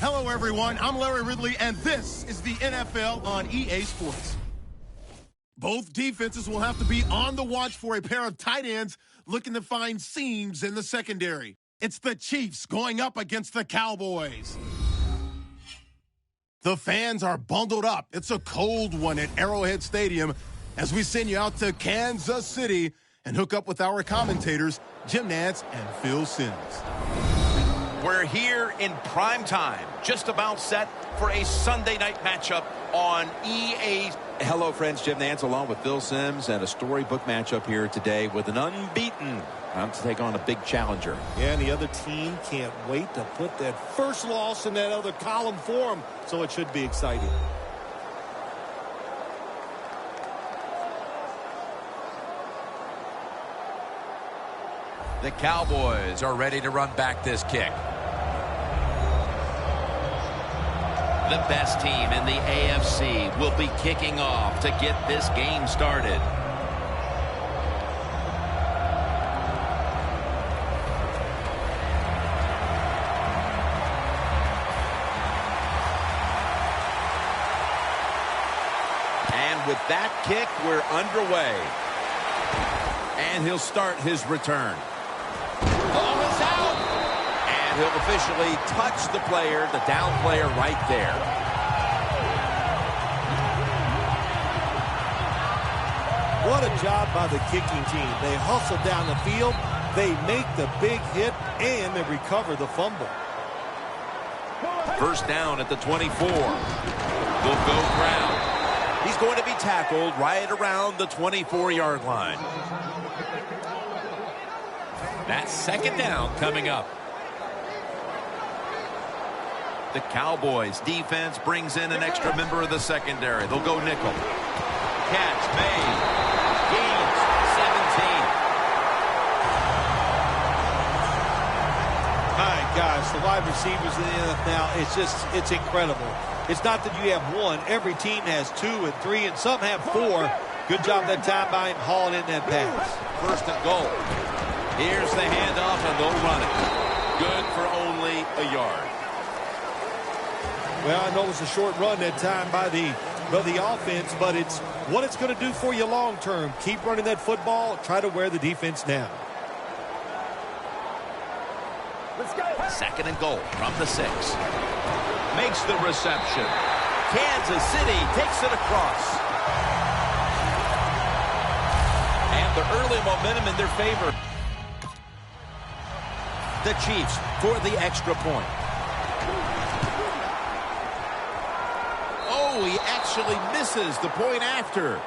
Hello, everyone. I'm Larry Ridley, and this is the NFL on EA Sports. Both defenses will have to be on the watch for a pair of tight ends looking to find seams in the secondary. It's the Chiefs going up against the Cowboys. The fans are bundled up. It's a cold one at Arrowhead Stadium as we send you out to Kansas City and hook up with our commentators, Jim Nantz and Phil Simms. We're here in prime time, just about set for a Sunday night matchup on EA. Hello, friends. Jim Nantz along with Phil Simms, and a storybook matchup here today with an unbeaten to take on a big challenger. Yeah, and the other team can't wait to put that first loss in that other column for them, so it should be exciting. The Cowboys are ready to run back this kick. The best team in the AFC will be kicking off to get this game started. And with that kick, we're underway. And he'll start his return. Ball is out. And he'll officially touch the player, the down player right there. What a job by the kicking team. They hustle down the field, they make the big hit, and they recover the fumble. First down at the 24. Will go ground. He's going to be tackled right around the 24-yard line. That's second down coming up. The Cowboys defense brings in an extra member of the secondary. They'll go nickel. Catch made. Gains 17. My gosh, the wide receivers in the NFL, it's incredible. It's not that you have one. Every team has 2 and 3, and some have 4. Good job that time by him hauling in that pass. First and goal. Here's the handoff, and they'll run it. Good for only a yard. Well, I know it was a short run that time by the offense, but it's what it's going to do for you long term. Keep running that football. Try to wear the defense down. Let's go. Second and goal from the 6. Makes the reception. Kansas City takes it across. And the early momentum in their favor. The Chiefs for the extra point. Oh, he actually misses the point after.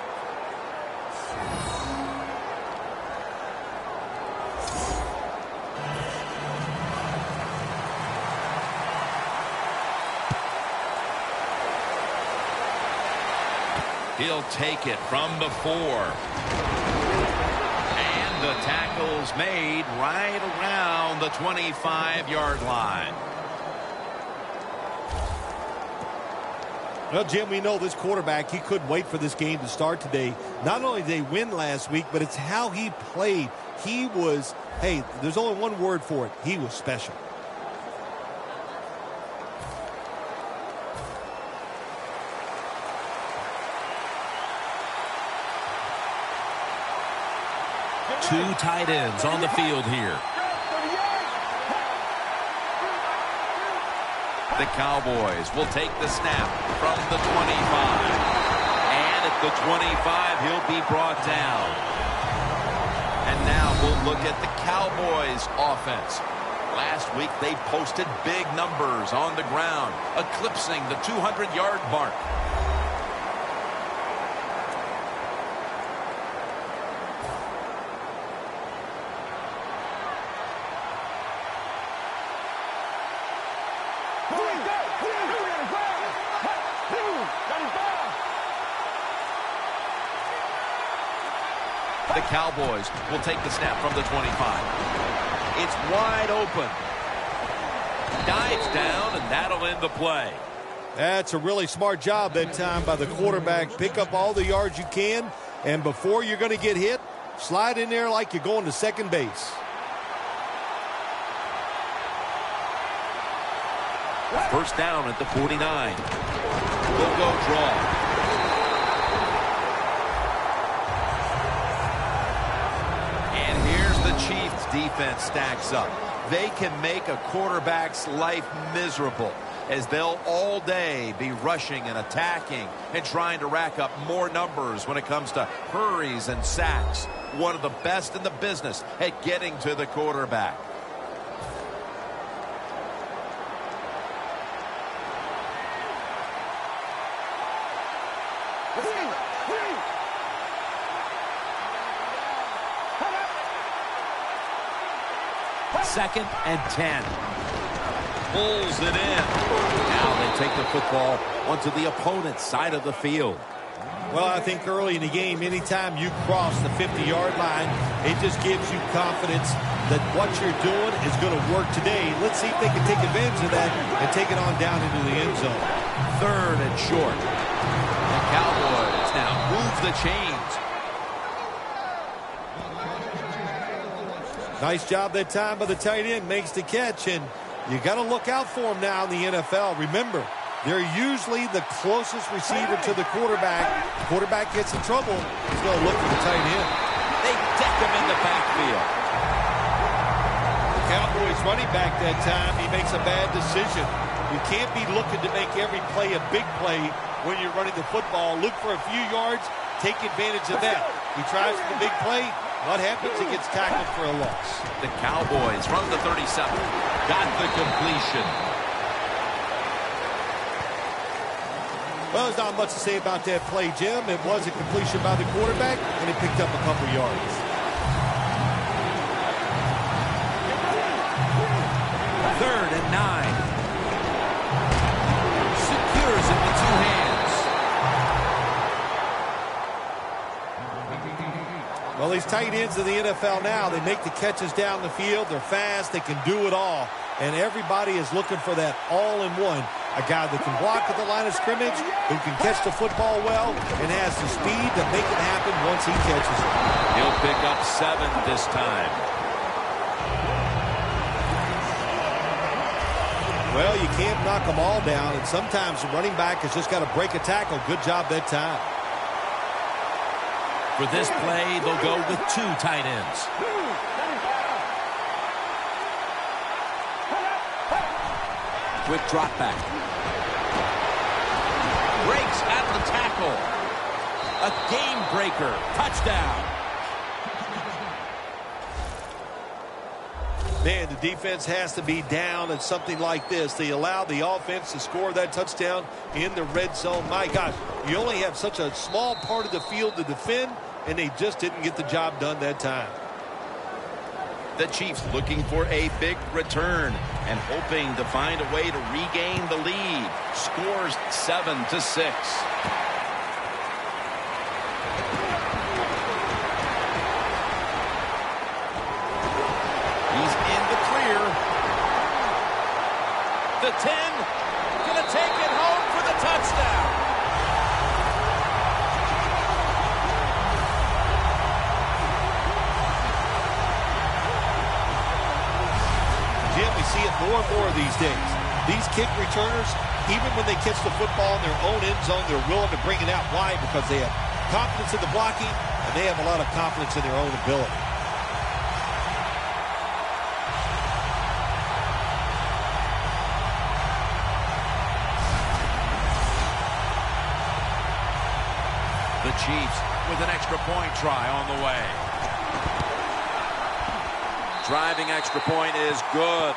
He'll take it from the 4. And the tackle's made right around the 25-yard line. Well, Jim, we know this quarterback, he couldn't wait for this game to start today. Not only did they win last week, but it's how he played. He was, hey, there's only one word for it. He was special. Two tight ends on the field here. The Cowboys will take the snap from the 25. And at the 25, he'll be brought down. And now we'll look at the Cowboys offense. Last week, they posted big numbers on the ground, eclipsing the 200-yard mark. The Cowboys will take the snap from the 25. It's wide open. Dives down, and that'll end the play. That's a really smart job that time by the quarterback. Pick up all the yards you can, and before you're going to get hit, slide in there like you're going to second base. First down at the 49. We'll go draw. And here's the Chiefs defense stacks up. They can make a quarterback's life miserable, as they'll all day be rushing and attacking and trying to rack up more numbers when it comes to hurries and sacks. One of the best in the business at getting to the quarterback. Second and 10. Pulls it in. Now they take the football onto the opponent's side of the field. Well, I think early in the game, anytime you cross the 50-yard line, it just gives you confidence that what you're doing is going to work today. Let's see if they can take advantage of that and take it on down into the end zone. Third and short. The Cowboys now move the chains. Nice job that time by the tight end. Makes the catch, and you got to look out for him now in the NFL. Remember, they're usually the closest receiver to the quarterback. Quarterback gets in trouble, he's going to look for the tight end. They deck him in the backfield. The Cowboys running back that time, he makes a bad decision. You can't be looking to make every play a big play when you're running the football. Look for a few yards, take advantage of that. He tries for the big play. What happens? He gets tackled for a loss. The Cowboys from the 37 got the completion. Well, there's not much to say about that play, Jim. It was a completion by the quarterback, and he picked up a couple yards. Third and 9. Secures it with two hands. Well, these tight ends of the NFL now, they make the catches down the field. They're fast. They can do it all. And everybody is looking for that all-in-one. A guy that can block at the line of scrimmage, who can catch the football well, and has the speed to make it happen once he catches it. He'll pick up 7 this time. Well, you can't knock them all down, and sometimes the running back has just got to break a tackle. Good job that time. For this play, they'll go with 2 tight ends. Quick drop back. Breaks at the tackle. A game breaker. Touchdown. Man, the defense has to be down at something like this. They allow the offense to score that touchdown in the red zone. My gosh, you only have such a small part of the field to defend, and they just didn't get the job done that time. The Chiefs looking for a big return and hoping to find a way to regain the lead. Scores 7-6. He's in the clear. The 10, gonna take it home for the touchdown. Jim, we see it more and more these days. These kick returners, even when they catch the football in their own end zone, they're willing to bring it out wide because they have confidence in the blocking and they have a lot of confidence in their own ability. The Chiefs with an extra point try on the way. Driving extra point is good.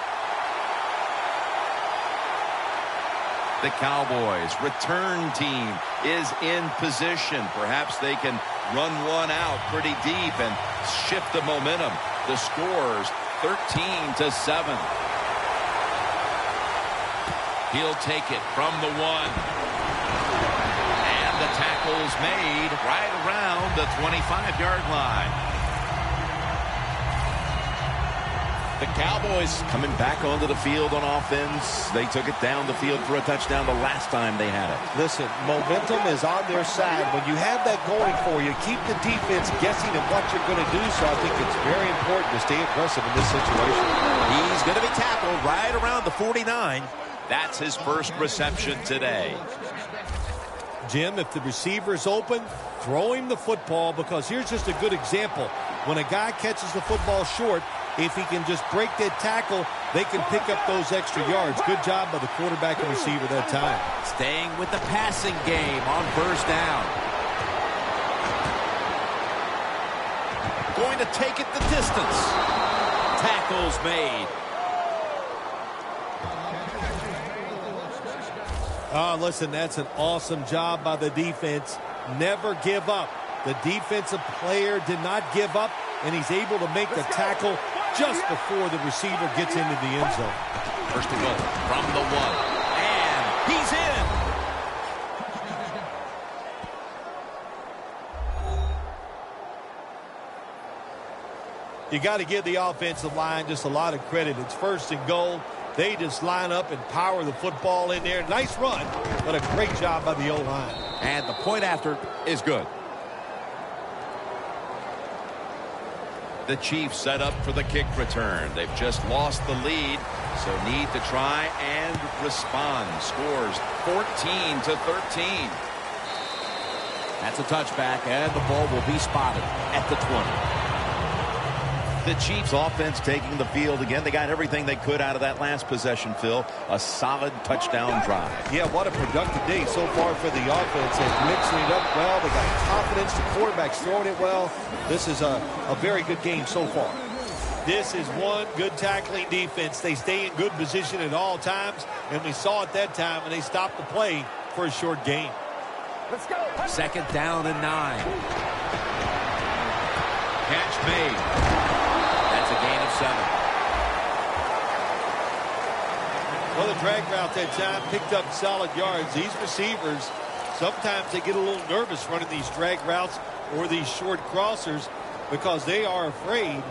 The Cowboys return team is in position. Perhaps they can run one out pretty deep and shift the momentum. The score's 13-7. He'll take it from the 1. And the tackle's made right around the 25-yard line. The Cowboys coming back onto the field on offense. They took it down the field for a touchdown the last time they had it. Listen, momentum is on their side. When you have that going for you, keep the defense guessing at what you're going to do. So I think it's very important to stay aggressive in this situation. He's going to be tackled right around the 49. That's his first reception today. Jim, if the receiver's open, throw him the football, because here's just a good example. When a guy catches the football short, if he can just break that tackle, they can pick up those extra yards. Good job by the quarterback and receiver that time. Staying with the passing game on first down. Going to take it the distance. Tackles made. Oh, listen, that's an awesome job by the defense. Never give up. The defensive player did not give up, and he's able to make the tackle just before the receiver gets into the end zone. First and goal from the 1. And he's in. You got to give the offensive line just a lot of credit. It's first and goal. They just line up and power the football in there. Nice run, but a great job by the O-line. And the point after is good. The Chiefs set up for the kick return. They've just lost the lead, so need to try and respond. Scores 14-13. That's a touchback, and the ball will be spotted at the 20. The Chiefs offense taking the field again. They got everything they could out of that last possession, Phil. A solid touchdown drive. Yeah, what a productive day so far for the offense. They're mixing it up well. They got confidence. The quarterback's throwing it well. This is a very good game so far. This is one good tackling defense. They stay in good position at all times, and we saw it that time when they stopped the play for a short gain. Let's go. Second down and 9. Catch made. That's a gain of 7. Well, the drag route that time picked up solid yards. These receivers, sometimes they get a little nervous running these drag routes or these short crossers because they are afraid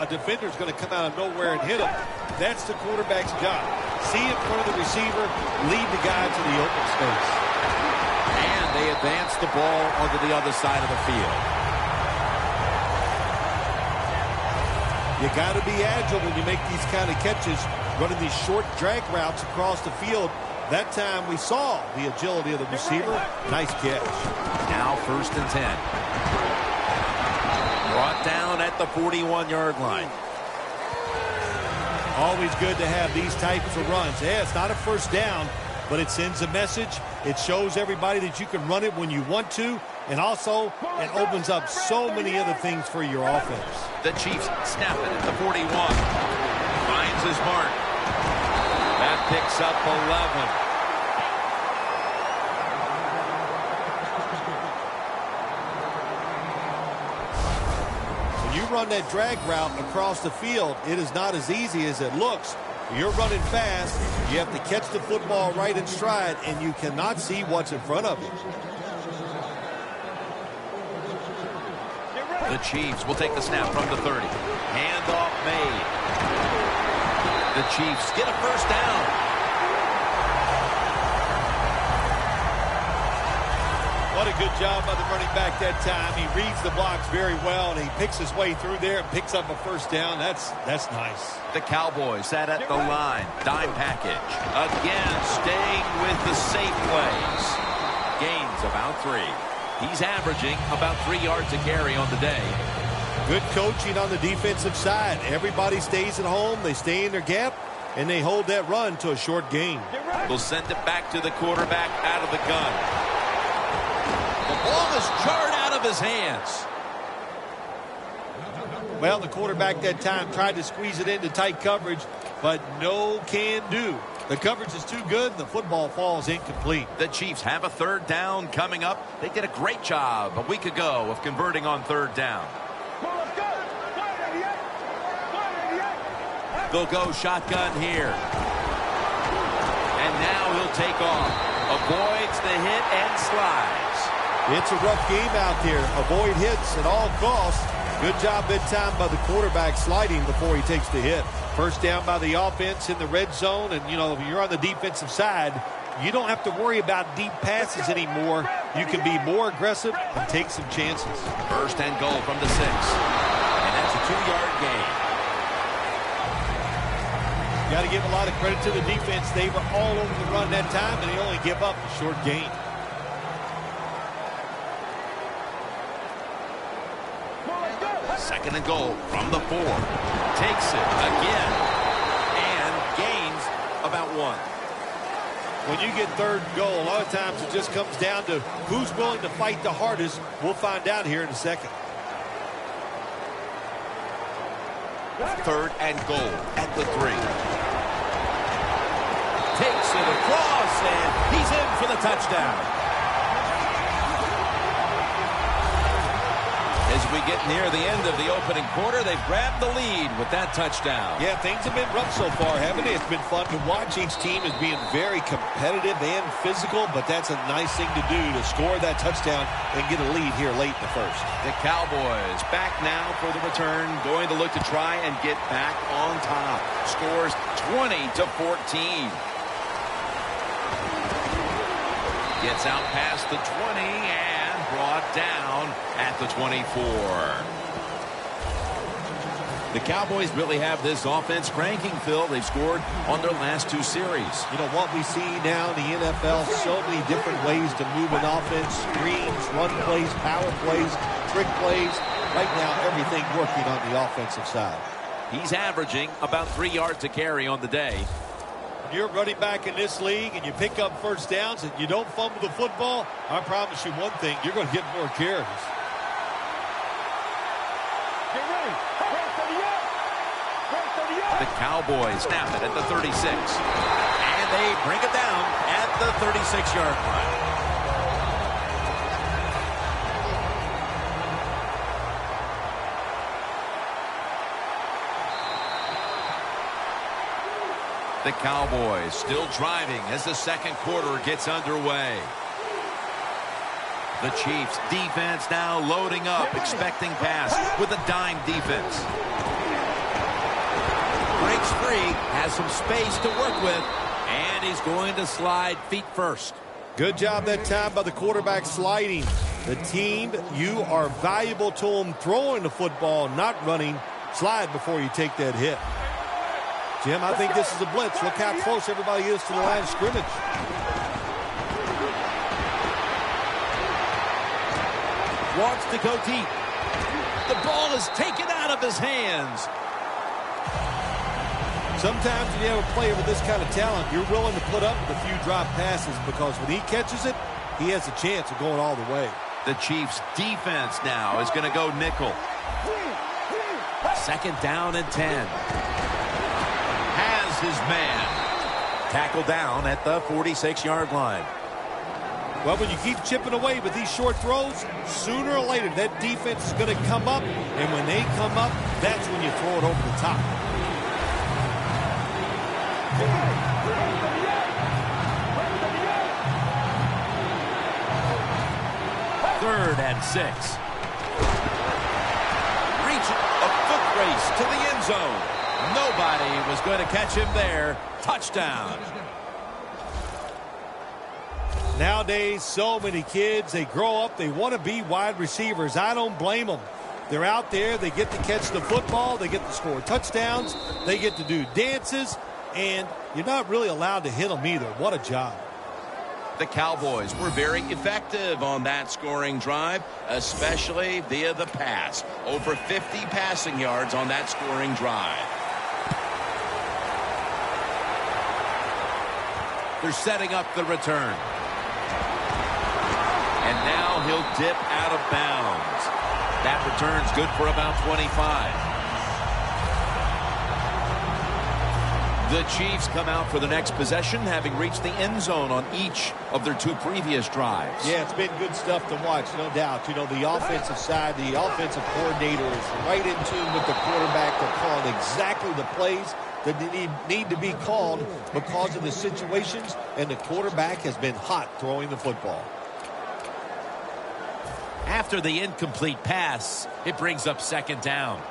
a defender's going to come out of nowhere and hit them. That's the quarterback's job. See in front of the receiver, lead the guy to the open space. And they advance the ball onto the other side of the field. You got to be agile when you make these kind of catches, running these short drag routes across the field. That time we saw the agility of the receiver. Nice catch. Now first and 10. Brought down at the 41-yard line. Always good to have these types of runs. Yeah, it's not a first down, but it sends a message. It shows everybody that you can run it when you want to, and also it opens up so many other things for your offense. The Chiefs snap it at the 41. Finds his mark. That picks up 11. When you run that drag route across the field, it is not as easy as it looks. You're running fast. You have to catch the football right in stride, and you cannot see what's in front of you. The Chiefs will take the snap from the 30. Handoff made. The Chiefs get a first down. What a good job by the running back that time. He reads the blocks very well, and he picks his way through there and picks up a first down. That's nice. The Cowboys sat at the line. Dime package. Again, staying with the safe plays. Gains about 3. He's averaging about 3 yards a carry on the day. Good coaching on the defensive side. Everybody stays at home. They stay in their gap, and they hold that run to a short gain. They'll send it back to the quarterback out of the gun. The ball is jarred out of his hands. Well, the quarterback that time tried to squeeze it into tight coverage, but no can do. The coverage is too good, and the football falls incomplete. The Chiefs have a third down coming up. They did a great job a week ago of converting on third down. They'll go shotgun here. And now he'll take off. Avoids the hit and slides. It's a rough game out there. Avoid hits at all costs. Good job that time by the quarterback sliding before he takes the hit. First down by the offense in the red zone. And, you know, if you're on the defensive side, you don't have to worry about deep passes anymore. You can be more aggressive and take some chances. First and goal from the 6. And that's a 2-yard gain. Got to give a lot of credit to the defense. They were all over the run that time, and they only give up a short gain. Second and goal from the 4. Takes it again and gains about 1. When you get third and goal, a lot of times it just comes down to who's willing to fight the hardest. We'll find out here in a second. Third and goal at the 3. Takes it across, and he's in for the touchdown. As we get near the end of the opening quarter, they've grabbed the lead with that touchdown. Yeah, things have been rough so far, haven't they? It's been fun to watch. Each team is being very competitive and physical, but that's a nice thing to do, to score that touchdown and get a lead here late in the first. The Cowboys back now for the return, going to look to try and get back on top. Scores 20-14. Gets out past the 20 and brought down at the 24. The Cowboys really have this offense cranking, Phil. They've scored on their last 2 series. You know, what we see now in the NFL, so many different ways to move an offense. Screens, run plays, power plays, trick plays. Right now, everything working on the offensive side. He's averaging about 3 yards a carry on the day. You're running back in this league and you pick up first downs and you don't fumble the football, I promise you one thing, you're going to get more carries. Get ready. The Cowboys snap it at the 36. And they bring it down at the 36-yard line. The Cowboys still driving as the second quarter gets underway. The Chiefs defense now loading up, expecting pass with a dime defense. Breaks free, has some space to work with, and he's going to slide feet first. Good job that time by the quarterback sliding. The team, you are valuable to them throwing the football, not running. Slide before you take that hit. Jim, I think this is a blitz. Look how close everybody is to the line of scrimmage. Wants to go deep. The ball is taken out of his hands. Sometimes when you have a player with this kind of talent, you're willing to put up with a few drop passes because when he catches it, he has a chance of going all the way. The Chiefs defense now is going to go nickel. Second down and 10. Has his man. Tackle down at the 46-yard line. Well, when you keep chipping away with these short throws, sooner or later that defense is going to come up, and when they come up, that's when you throw it over the top. Third and 6. Reach a foot race to the end zone. Nobody was going to catch him there. Touchdown. Nowadays, so many kids, they grow up, they want to be wide receivers. I don't blame them. They're out there, they get to catch the football, they get to score touchdowns, they get to do dances, and you're not really allowed to hit them either. What a job. The Cowboys were very effective on that scoring drive, especially via the pass. Over 50 passing yards on that scoring drive. They're setting up the return. And now he'll dip out of bounds. That return's good for about 25. The Chiefs come out for the next possession, having reached the end zone on each of their 2 previous drives. Yeah, it's been good stuff to watch, no doubt. You know, the offensive side, the offensive coordinator is right in tune with the quarterback. They're calling exactly the plays that they need to be called because of the situations, and the quarterback has been hot throwing the football. After the incomplete pass, it brings up second down.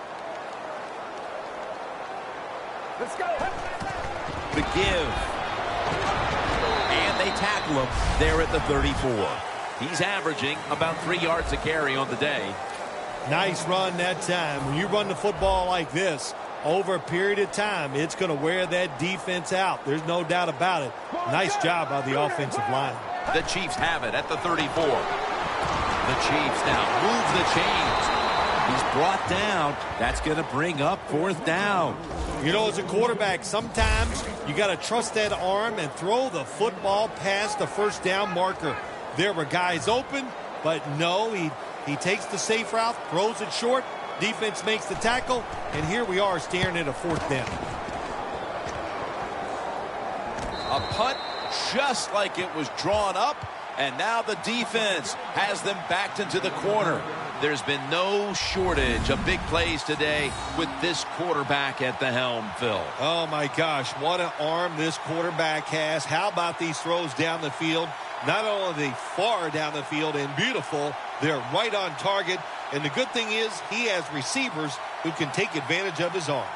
Let's go. The give. And they tackle him there at the 34. He's averaging about 3 yards a carry on the day. Nice run that time. When you run the football like this, over a period of time, it's going to wear that defense out. There's no doubt about it. Nice job by the offensive line. The Chiefs have it at the 34. The Chiefs now move the chains. He's brought down. That's going to bring up 4th down. You know, as a quarterback, sometimes you got to trust that arm and throw the football past the first down marker. There were guys open, but no, he takes the safe route, throws it short. Defense makes the tackle, and here we are staring at a 4th down. A punt just like it was drawn up, and now the defense has them backed into the corner. There's been no shortage of big plays today with this quarterback at the helm, Phil. Oh, my gosh, what an arm this quarterback has. How about these throws down the field? Not only are they far down the field and beautiful, they're right on target. And the good thing is he has receivers who can take advantage of his arm.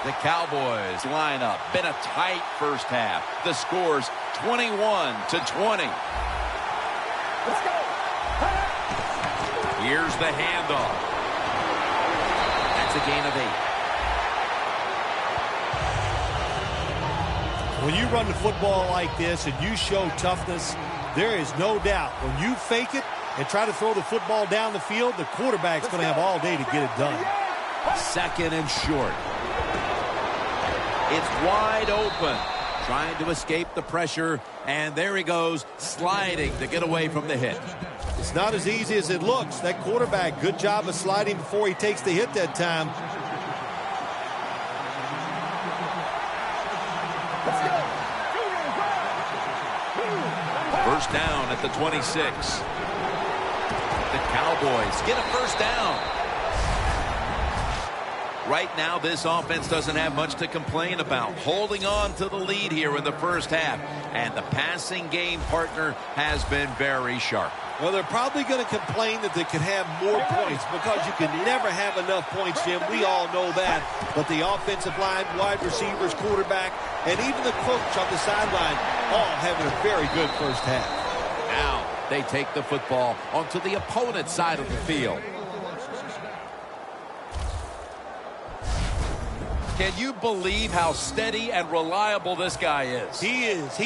The Cowboys line up. Been a tight first half. The score's 21-20. Let's go. Here's the handoff. That's a gain of 8. When you run the football like this and you show toughness, there is no doubt when you fake it and try to throw the football down the field, the quarterback's going to have all day to get it done. 2nd and short. It's wide open. Trying to escape the pressure, and there he goes, sliding to get away from the hit. It's not as easy as it looks. That quarterback, good job of sliding before he takes the hit that time. First down at the 26. The Cowboys get a first down. Right now, this offense doesn't have much to complain about. Holding on to the lead here in the first half. And the passing game partner has been very sharp. Well, they're probably going to complain that they could have more points because you can never have enough points, Jim. We all know that. But the offensive line, wide receivers, quarterback, and even the coach on the sideline all having a very good first half. Now they take the football onto the opponent's side of the field. Can you believe how steady and reliable this guy is? He is.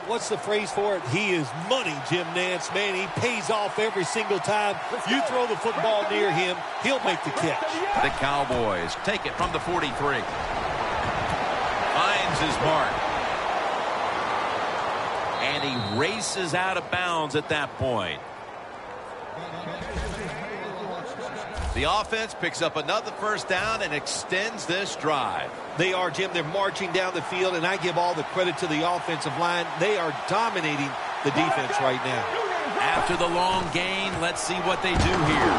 What's the phrase for it? He is money, Jim Nance. Man, he pays off every single time. You throw the football near him, he'll make the catch. The Cowboys take it from the 43. Finds his mark. And he races out of bounds at that point. The offense picks up another first down and extends this drive. They are, Jim. They're marching down the field, and I give all the credit to the offensive line. They are dominating the defense right now. After the long gain, let's see what they do here.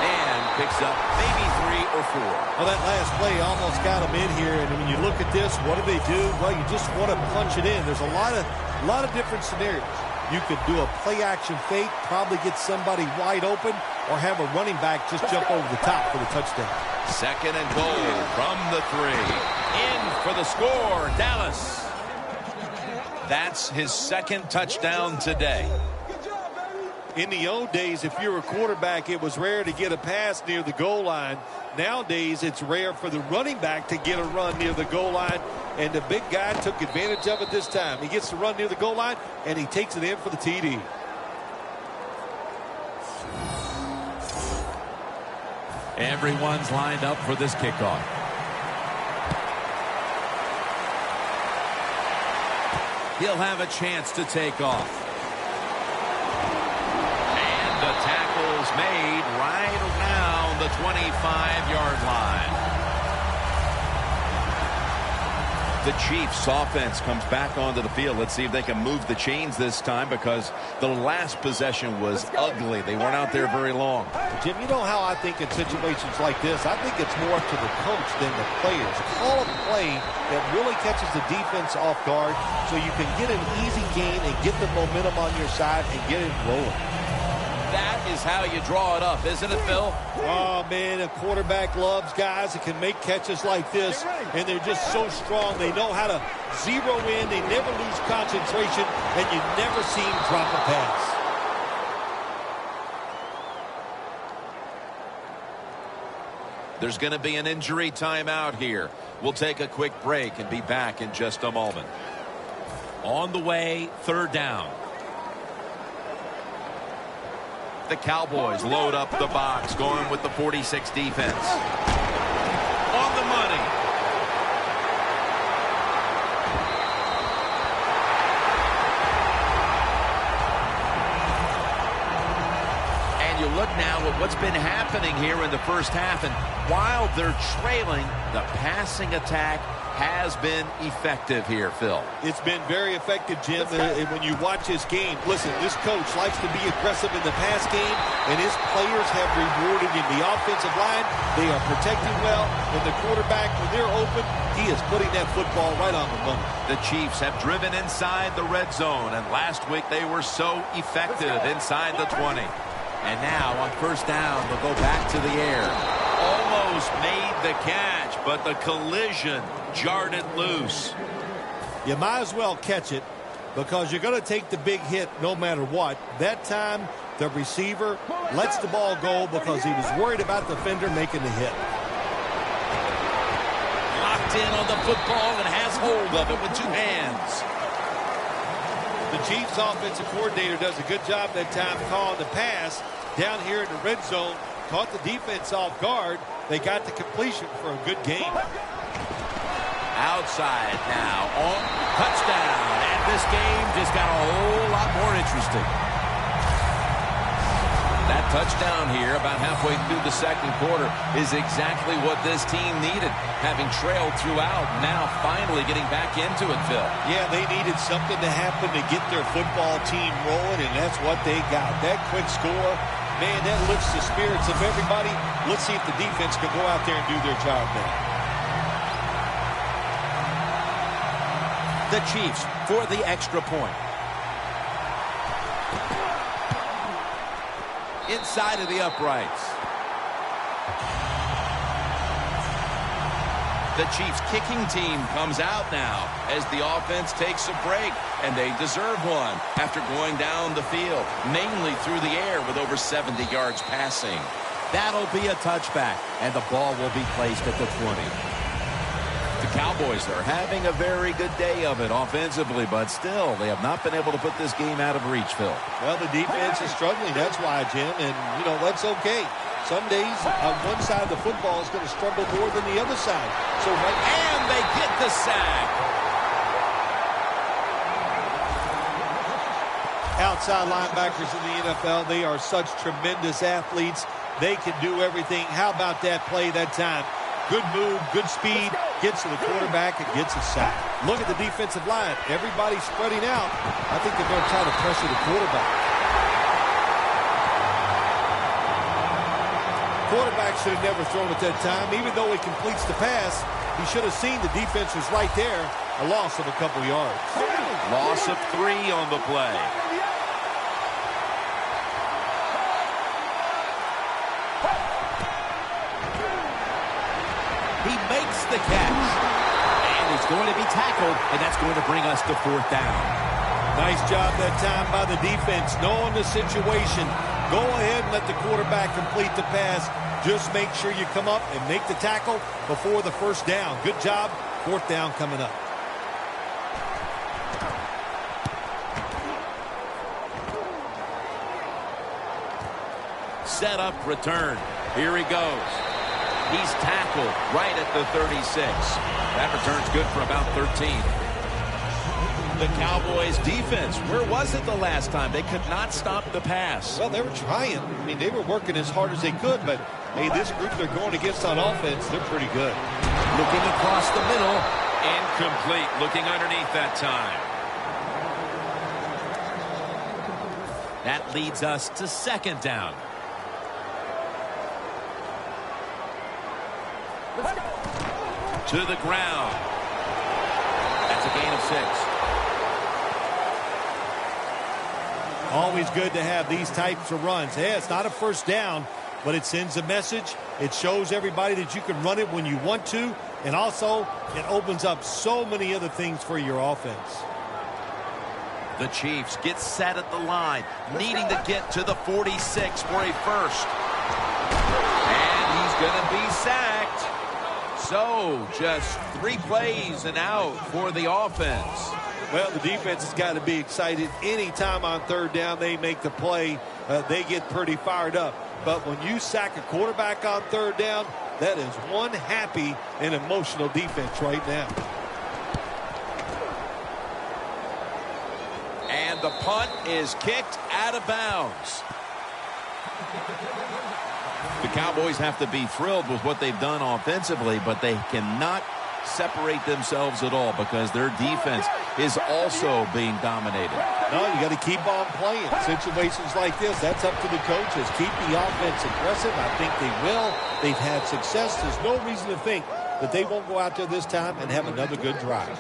And picks up maybe 3 or 4. Well, that last play almost got them in here, and when you look at this, what do they do? Well, you just want to punch it in. There's a lot of different scenarios. You could do a play-action fake, probably get somebody wide open, or have a running back just jump over the top for the touchdown. 2nd and goal from the 3. In for the score, Dallas. That's his 2nd touchdown today. In the old days, if you were a quarterback, it was rare to get a pass near the goal line. Nowadays, it's rare for the running back to get a run near the goal line, and the big guy took advantage of it this time. He gets to run near the goal line, and he takes it in for the TD. Everyone's lined up for this kickoff. He'll have a chance to take off. And the tackle's made right around the 25-yard line. The Chiefs offense comes back onto the field. Let's see if they can move the chains this time, because the last possession was ugly. They weren't out there very long. Jim, you know how I think in situations like this, I think it's more up to the coach than the players. Call a play that really catches the defense off guard so you can get an easy gain and get the momentum on your side and get it rolling. That is is how you draw it up, isn't it, Phil? Oh, man, a quarterback loves guys that can make catches like this, and they're just so strong. They know how to zero in. They never lose concentration, and you never see him drop a pass. There's going to be an injury timeout here. We'll take a quick break and be back in just a moment. On the way, 3rd down. The Cowboys load up the box, going with the 46 defense. On the money. And you look now at what's been happening here in the first half, and while they're trailing, the passing attack has been effective here, Phil. It's been very effective, Jim. When you watch this game, listen, this coach likes to be aggressive in the pass game, and his players have rewarded in the offensive line. They are protecting well, and the quarterback, when they're open, he is putting that football right on the money. The Chiefs have driven inside the red zone, and last week they were so effective inside the 20. And now on 1st down, they'll go back to the air. Almost made the catch, but the collision jarred it loose. You might as well catch it because you're going to take the big hit no matter what. That time, the receiver lets the ball go because he was worried about the defender making the hit. Locked in on the football and has hold of it with 2 hands. The Chiefs offensive coordinator does a good job that time calling the pass down here in the red zone. Caught the defense off guard. They got the completion for a good game. Outside now on touchdown. And this game just got a whole lot more interesting. That touchdown here about halfway through the 2nd quarter is exactly what this team needed. Having trailed throughout, now finally getting back into it, Phil. Yeah, they needed something to happen to get their football team rolling, and that's what they got. That quick score, man, that lifts the spirits of everybody. Let's see if the defense can go out there and do their job now. The Chiefs for the extra point. Inside of the uprights. The Chiefs kicking team comes out now as the offense takes a break, and they deserve one after going down the field, mainly through the air with over 70 yards passing. That'll be a touchback, and the ball will be placed at the 20. The Cowboys are having a very good day of it offensively, but still, they have not been able to put this game out of reach, Phil. Well, the defense is struggling. That's why, Jim, and, that's okay. Some days, on one side of the football is going to struggle more than the other side. And they get the sack. Outside linebackers in the NFL, they are such tremendous athletes. They can do everything. How about that play that time? Good move, good speed, gets to the quarterback and gets a sack. Look at the defensive line. Everybody's spreading out. I think they're going to try to pressure the quarterback. Quarterback should have never thrown at that time. Even though he completes the pass, he should have seen the defense was right there. A loss of a couple yards. Loss of 3 on the play. He makes the catch. And he's going to be tackled, and that's going to bring us to 4th down. Nice job that time by the defense, knowing the situation. Go ahead and let the quarterback complete the pass. Just make sure you come up and make the tackle before the 1st down. Good job. 4th down coming up. Set up, return. Here he goes. He's tackled right at the 36. That return's good for about 13. The Cowboys defense, where was it the last time? They could not stop the pass. Well, they were trying. I mean, they were working as hard as they could, but, hey, this group they're going against on offense, they're pretty good. Looking across the middle. Incomplete. Looking underneath that time. That leads us to 2nd down. To the ground. That's a gain of 6. Always good to have these types of runs. Yeah, it's not a first down, but it sends a message. It shows everybody that you can run it when you want to, and also it opens up so many other things for your offense. The Chiefs get set at the line, needing to get to the 46 for a first. And he's going to be sacked. So just 3 plays and out for the offense. Well, the defense has got to be excited. Anytime on third down they make the play, they get pretty fired up. But when you sack a quarterback on third down, that is one happy and emotional defense right now. And the punt is kicked out of bounds. The Cowboys have to be thrilled with what they've done offensively, but they cannot separate themselves at all because their defense is also being dominated. No, you got to keep on playing. Situations like this, that's up to the coaches. Keep the offense aggressive. I think they will. They've had success. There's no reason to think that they won't go out there this time and have another good drive.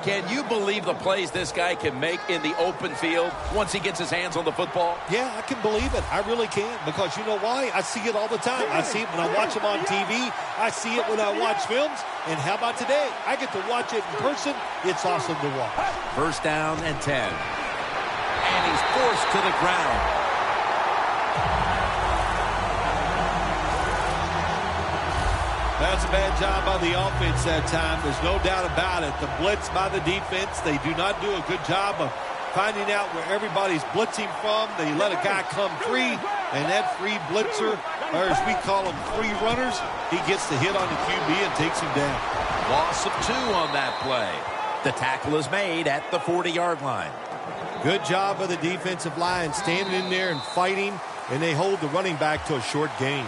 Can you believe the plays this guy can make in the open field once he gets his hands on the football? Yeah, I can believe it. I really can, because you know why? I see it all the time. I see it when I watch him on TV. I see it when I watch films. And how about today? I get to watch it in person. It's awesome to watch. First down and 10. And he's forced to the ground. That's a bad job by the offense that time. There's no doubt about it. The blitz by the defense, they do not do a good job of finding out where everybody's blitzing from. They let a guy come free, and that free blitzer, or as we call them, free runners, he gets the hit on the QB and takes him down. Loss of 2 on that play. The tackle is made at the 40-yard line. Good job by the defensive line standing in there and fighting, and they hold the running back to a short gain.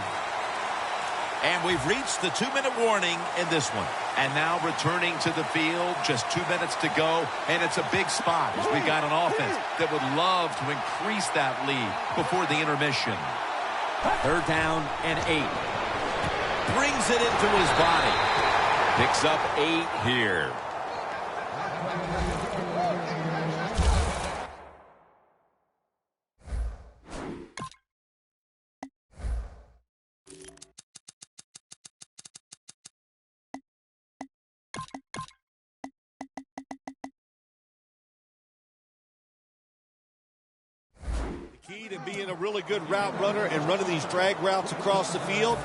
And we've reached the 2-minute warning in this one. And now returning to the field, just 2 minutes to go, and it's a big spot as we've got an offense that would love to increase that lead before the intermission. Third down and 8. Brings it into his body. Picks up 8 here. Key to being a really good route runner and running these drag routes across the field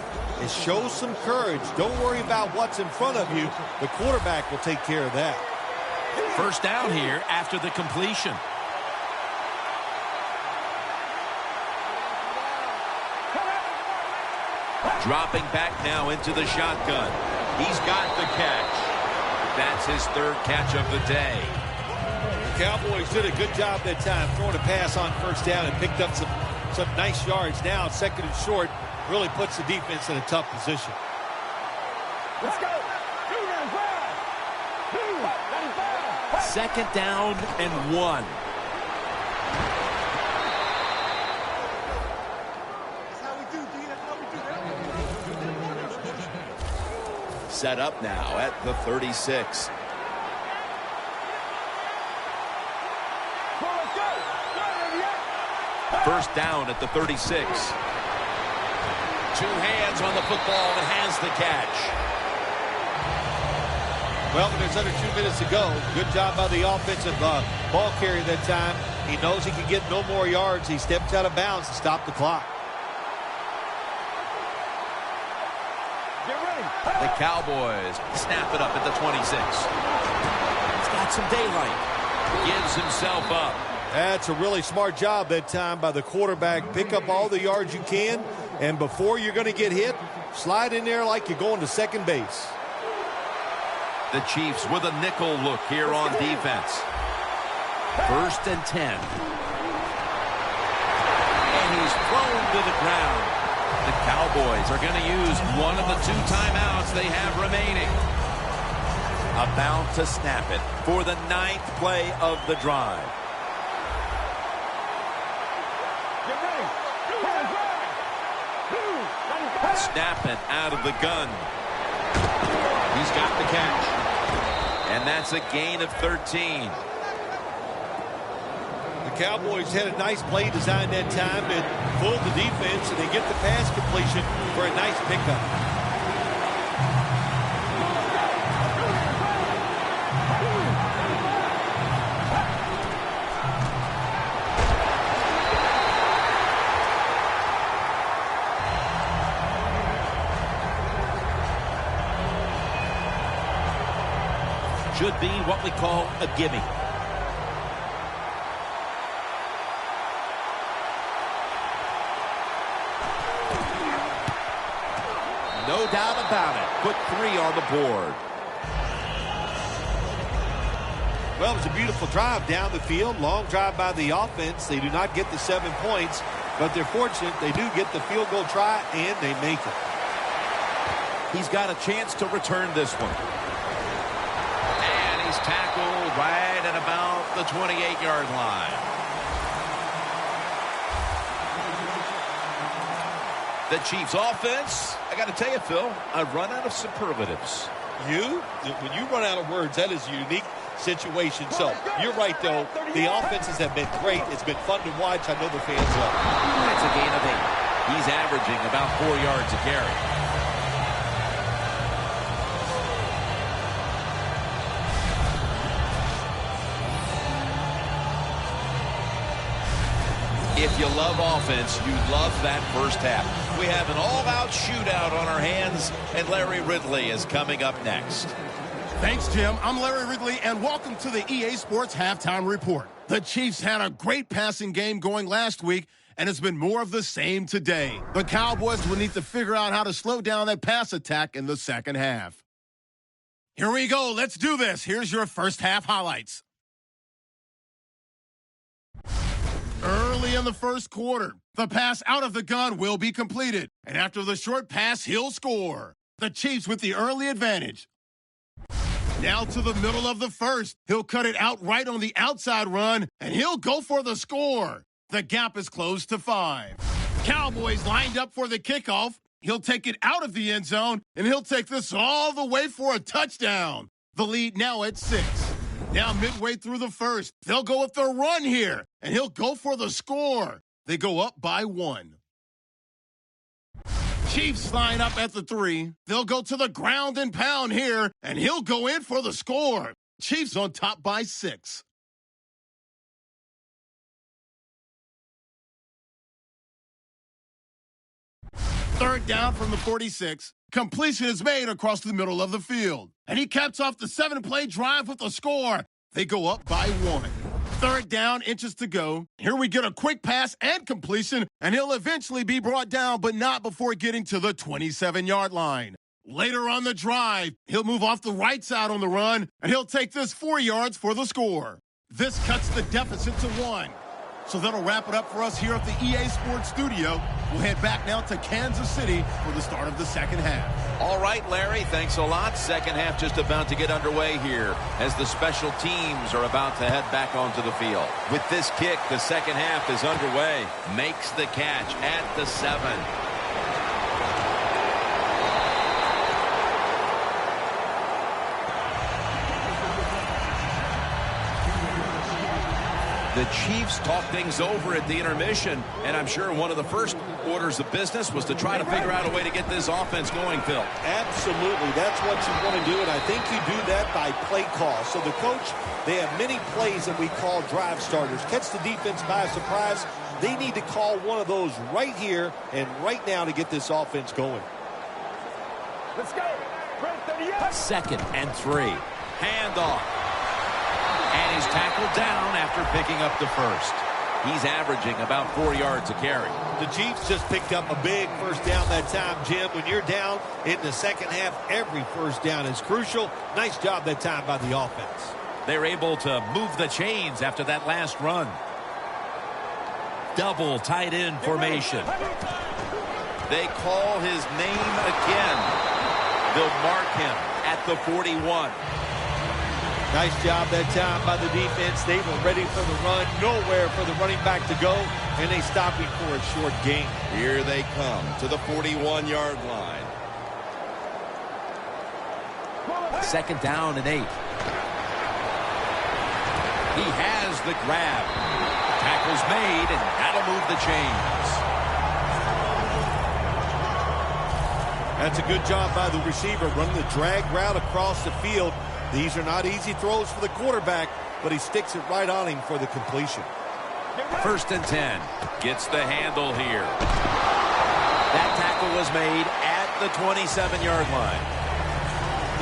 is show some courage. Don't worry about what's in front of you. The quarterback will take care of that. First down here after the completion. Dropping back now into the shotgun. He's got the catch. That's his 3rd catch of the day. Cowboys did a good job that time throwing a pass on first down and picked up some nice yards. Now, 2nd and short really puts the defense in a tough position. Let's go. 2nd down and 1. Set up now at the 36. First down at the 36. 2 hands on the football and has the catch. Well, there's under 2 minutes to go. Good job by the offensive ball carrier that time. He knows he can get no more yards. He stepped out of bounds to stop the clock. The Cowboys snap it up at the 26. He's got some daylight. Gives himself up. That's a really smart job that time by the quarterback. Pick up all the yards you can, and before you're going to get hit, slide in there like you're going to second base. The Chiefs with a nickel look here on defense. 1st and 10. And he's thrown to the ground. The Cowboys are going to use one of the 2 timeouts they have remaining. About to snap it for the 9th play of the drive. Snap it out of the gun. He's got the catch. And that's a gain of 13. The Cowboys had a nice play design that time and fooled the defense, and they get the pass completion for a nice pickup. Should be what we call a gimme. No doubt about it. Put 3 on the board. Well, it was a beautiful drive down the field. Long drive by the offense. They do not get the 7 points, but they're fortunate they do get the field goal try, and they make it. He's got a chance to return this one. And he's tackled right at about the 28-yard line. The Chiefs offense, I got to tell you, Phil, I've run out of superlatives. When you run out of words, that is a unique situation. So you're right, though. The offenses have been great. It's been fun to watch. I know the fans love it. That's a gain of 8. He's averaging about 4 yards a carry. If you love offense, you love that first half. We have an all-out shootout on our hands, and Larry Ridley is coming up next. Thanks, Jim. I'm Larry Ridley, and welcome to the EA Sports Halftime Report. The Chiefs had a great passing game going last week, and it's been more of the same today. The Cowboys will need to figure out how to slow down that pass attack in the second half. Here we go. Let's do this. Here's your first half highlights. Early in the first quarter, the pass out of the gun will be completed. And after the short pass, he'll score. The Chiefs with the early advantage. Now to the middle of the first. He'll cut it out right on the outside run, and he'll go for the score. The gap is closed to 5. Cowboys lined up for the kickoff. He'll take it out of the end zone, and he'll take this all the way for a touchdown. The lead now at 6. Now midway through the first, they'll go with their run here, and he'll go for the score. They go up by 1. Chiefs line up at the 3. They'll go to the ground and pound here, and he'll go in for the score. Chiefs on top by 6. Third down from the 46. Completion is made across the middle of the field. And he caps off the 7-play drive with a score. They go up by 1. Third down, inches to go. Here we get a quick pass and completion, and he'll eventually be brought down, but not before getting to the 27-yard line. Later on the drive, he'll move off the right side on the run, and he'll take this 4 yards for the score. This cuts the deficit to 1. So that'll wrap it up for us here at the EA Sports Studio. We'll head back now to Kansas City for the start of the second half. All right, Larry, thanks a lot. Second half just about to get underway here as the special teams are about to head back onto the field. With this kick, the second half is underway. Makes the catch at the 7. The Chiefs talk things over at the intermission, and I'm sure one of the first orders of business was to try to figure out a way to get this offense going, Phil. Absolutely. That's what you want to do, and I think you do that by play call. So the coach, they have many plays that we call drive starters. Catch the defense by surprise. They need to call one of those right here and right now to get this offense going. Let's go. Right, 2nd and 3. Handoff. And he's tackled down after picking up the first. He's averaging about 4 yards a carry. The Chiefs just picked up a big first down that time, Jim. When you're down in the second half, every first down is crucial. Nice job that time by the offense. They're able to move the chains after that last run. Double tight end formation. They call his name again. They'll mark him at the 41. Nice job that time by the defense. They were ready for the run. Nowhere for the running back to go. And they stop him for a short gain. Here they come to the 41-yard line. 2nd down and 8. He has the grab. tackle's made, and that'll move the chains. That's a good job by the receiver, running the drag route across the field. These are not easy throws for the quarterback, but he sticks it right on him for the completion. 1st and 10. Gets the handle here. That tackle was made at the 27-yard line.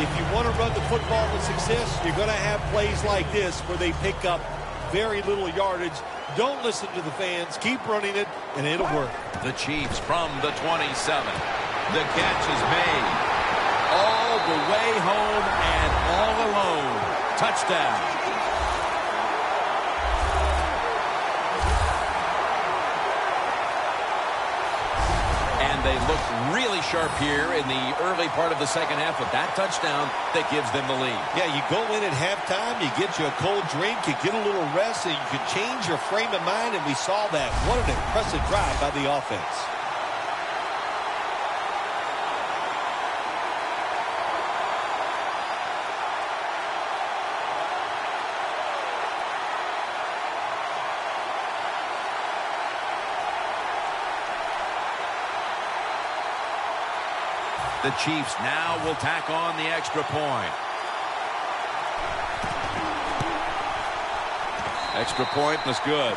If you want to run the football with success, you're going to have plays like this where they pick up very little yardage. Don't listen to the fans. Keep running it, and it'll work. The Chiefs from the 27. The catch is made. All the way home and all alone. Touchdown. They look really sharp here in the early part of the second half with that touchdown that gives them the lead. Yeah, you go in at halftime, you get you a cold drink, you get a little rest, and you can change your frame of mind, and we saw that. What an impressive drive by the offense. The Chiefs now will tack on the extra point. Extra point was good.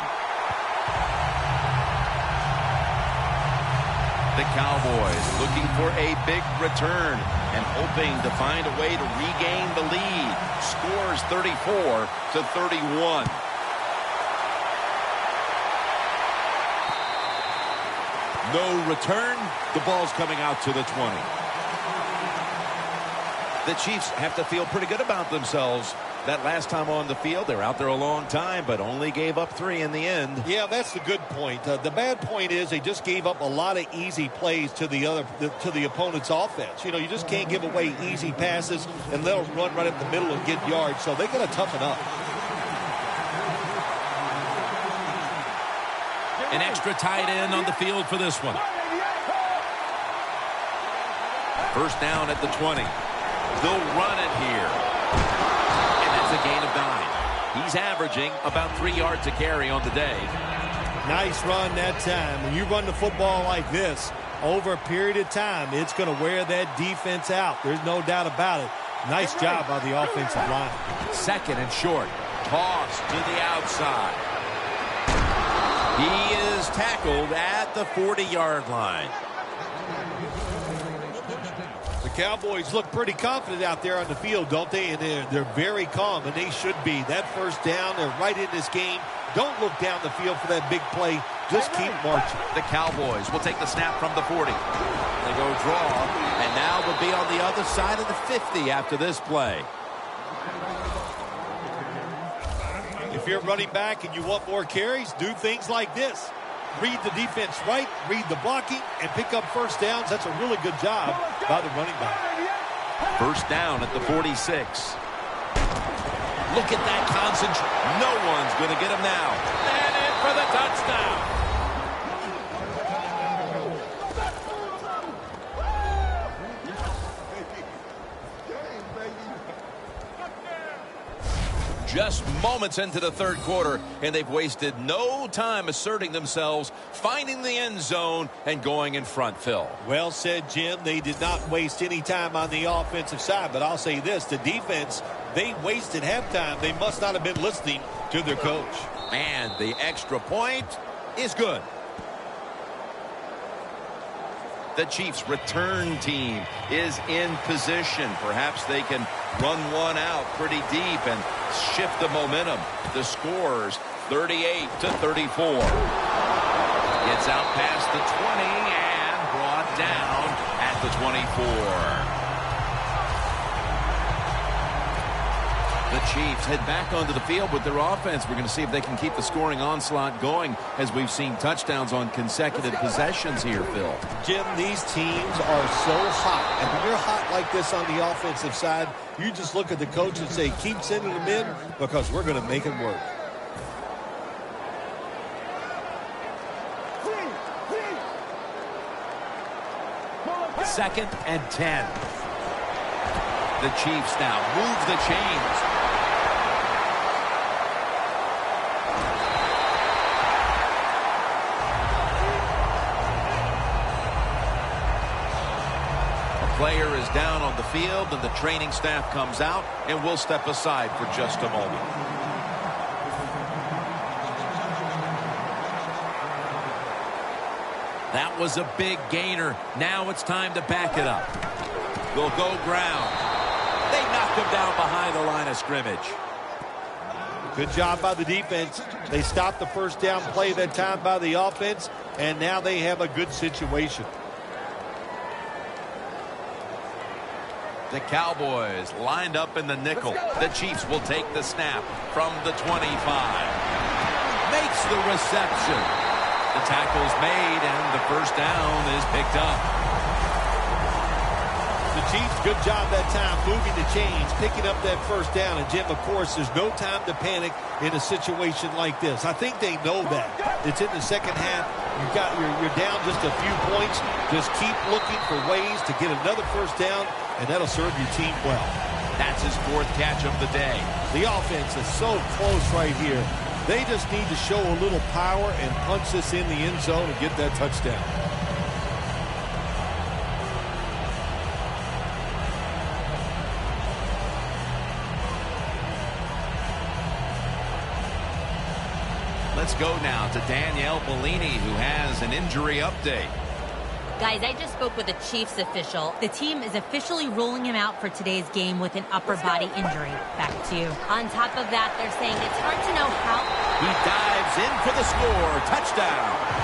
The Cowboys looking for a big return and hoping to find a way to regain the lead. Scores 34-31. No return. The ball's coming out to the 20. The Chiefs have to feel pretty good about themselves. That last time on the field, they were out there a long time, but only gave up 3 in the end. Yeah, that's the good point. The bad point is they just gave up a lot of easy plays to the opponent's offense. You know, you just can't give away easy passes and they'll run right up the middle and get yards. So they got to toughen up. An extra tight end on the field for this one. 1st down at the 20. They'll run it here. And that's a gain of 9. He's averaging about 3 yards a carry on the day. Nice run that time. When you run the football like this, over a period of time, it's going to wear that defense out. There's no doubt about it. Nice job by the offensive line. 2nd and short. Toss to the outside. He is tackled at the 40-yard line. The Cowboys look pretty confident out there on the field, don't they? And they're very calm, and they should be. That 1st down, they're right in this game. Don't look down the field for that big play. Just keep marching. The Cowboys will take the snap from the 40. They go draw, and now will be on the other side of the 50 after this play. If you're running back and you want more carries, do things like this. Read the defense right, read the blocking, and pick up 1st downs. That's a really good job by the running back. 1st down at the 46. Look at that concentration. No one's going to get him now. And in for the touchdown. Just moments into the 3rd quarter, and they've wasted no time asserting themselves, finding the end zone, and going in front, Phil. Well said, Jim. They did not waste any time on the offensive side, but I'll say this, the defense, they wasted halftime. They must not have been listening to their coach. And the extra point is good. The Chiefs' return team is in position. Perhaps they can run one out pretty deep and shift the momentum. The scores 38-34. Gets out past the 20 and brought down at the 24. The Chiefs head back onto the field with their offense. We're going to see if they can keep the scoring onslaught going as we've seen touchdowns on consecutive possessions here, Phil. Jim, these teams are so hot. And when you're hot like this on the offensive side, you just look at the coach and say, keep sending them in because we're going to make it work. Second and 10. The Chiefs now move the chains. player is down on the field, and the training staff comes out, and we'll step aside for just a moment. That was a big gainer. Now it's time to back it up. They'll go ground. They knocked him down behind the line of scrimmage. Good job by the defense. They stopped the first down play that time by the offense, and now they have a good situation. The Cowboys lined up in the nickel. The Chiefs will take the snap from the 25. Makes the reception. The tackle's made, and the first down is picked up. The Chiefs, good job that time moving the chains, picking up that first down. And, Jim, of course, there's no time to panic in a situation like this. I think they know that. It's in the second half. You're down just a few points. Just keep looking for ways to get another first down, and that'll serve your team well. That's his fourth catch of the day. The offense is so close right here. They just need to show a little power and punch this in the end zone and get that touchdown. Let's go now to Danielle Bellini, who has an injury update. Guys, I just spoke with a Chiefs official. The team is officially ruling him out for today's game with an upper body injury. Back to you. On top of that, they're saying it's hard to know how. He dives in for the score. Touchdown.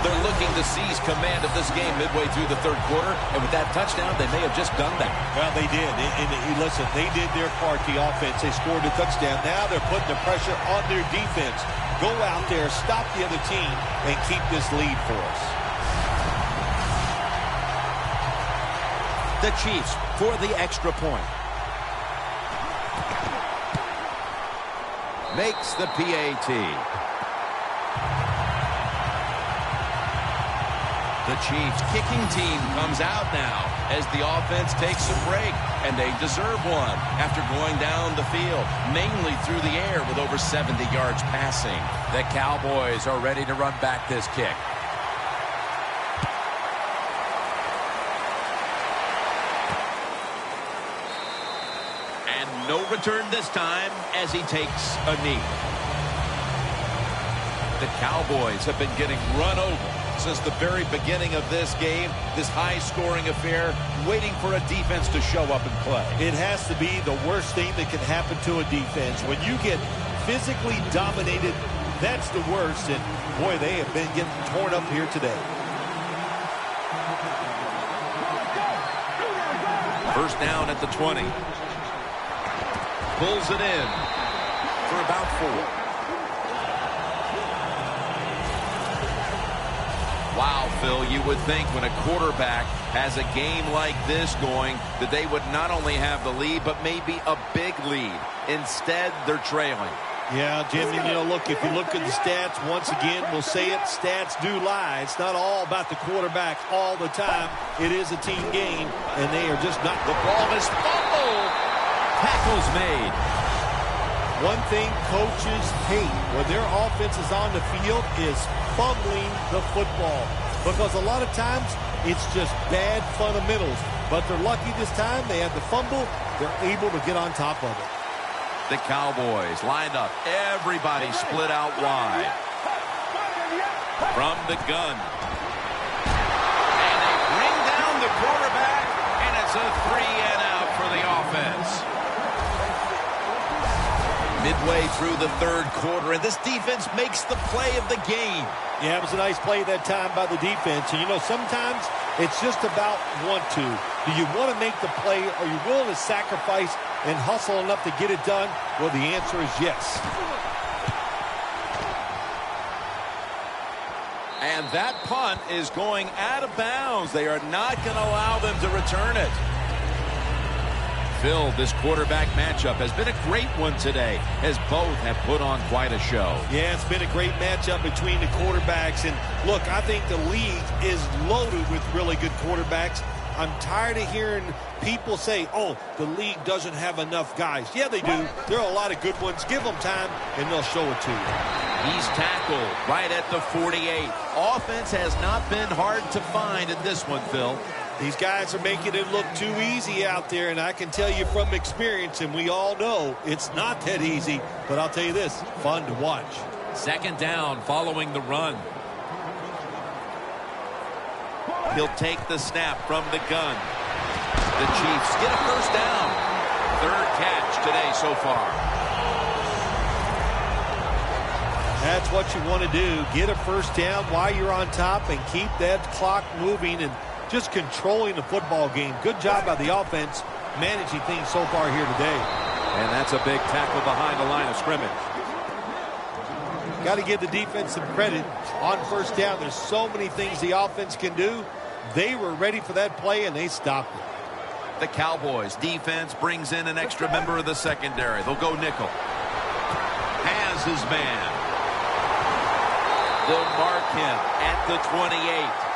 They're looking to seize command of this game midway through the third quarter, and with that touchdown, they may have just done that. Well, they did. And listen, they did their part, the offense. They scored a touchdown. Now they're putting the pressure on their defense. Go out there, stop the other team, and keep this lead for us. The Chiefs for the extra point. Makes the PAT. The Chiefs kicking team comes out now as the offense takes a break, and they deserve one after going down the field, mainly through the air with over 70 yards passing. The Cowboys are ready to run back this kick. And no return this time as he takes a knee. The Cowboys have been getting run over since the very beginning of this game, this high-scoring affair, waiting for a defense to show up and play. It has to be the worst thing that can happen to a defense. When you get physically dominated, that's the worst. And, boy, they have been getting torn up here today. First down at the 20. Pulls it in for about 4. Wow, Phil, you would think when a quarterback has a game like this going that they would not only have the lead, but maybe a big lead. Instead, they're trailing. Yeah, Jim, look, if you look at the stats, once again, we'll say it, stats do lie. It's not all about the quarterback all the time. It is a team game, and they are just not. The ball is fumbled. Tackle's made. One thing coaches hate when their offense is on the field is fumbling the football, because a lot of times it's just bad fundamentals. But they're lucky this time. They had the fumble. They're able to get on top of it. The Cowboys lined up. Everybody split out wide. From the gun. And they bring down the quarterback, and it's a 3-and-out for the offense. Midway through the third quarter, and this defense makes the play of the game. Yeah, it was a nice play that time by the defense. And, sometimes it's just about want to. Do you want to make the play? Are you willing to sacrifice and hustle enough to get it done? Well, the answer is yes. And that punt is going out of bounds. They are not going to allow them to return it. Phil, this quarterback matchup has been a great one today, as both have put on quite a show. Yeah, it's been a great matchup between the quarterbacks. And, look, I think the league is loaded with really good quarterbacks. I'm tired of hearing people say, oh, the league doesn't have enough guys. Yeah, they do. There are a lot of good ones. Give them time, and they'll show it to you. He's tackled right at the 48. Offense has not been hard to find in this one, Phil. These guys are making it look too easy out there, and I can tell you from experience, and we all know it's not that easy, but I'll tell you this, fun to watch. Second down following the run. He'll take the snap from the gun. The Chiefs get a first down. Third catch today so far. That's what you want to do. Get a first down while you're on top and keep that clock moving and just controlling the football game. Good job by the offense managing things so far here today. And that's a big tackle behind the line of scrimmage. Got to give the defense some credit on first down. There's so many things the offense can do. They were ready for that play, and they stopped it. The Cowboys defense brings in an extra member of the secondary. They'll go nickel. Has his man. They'll mark him at the 28.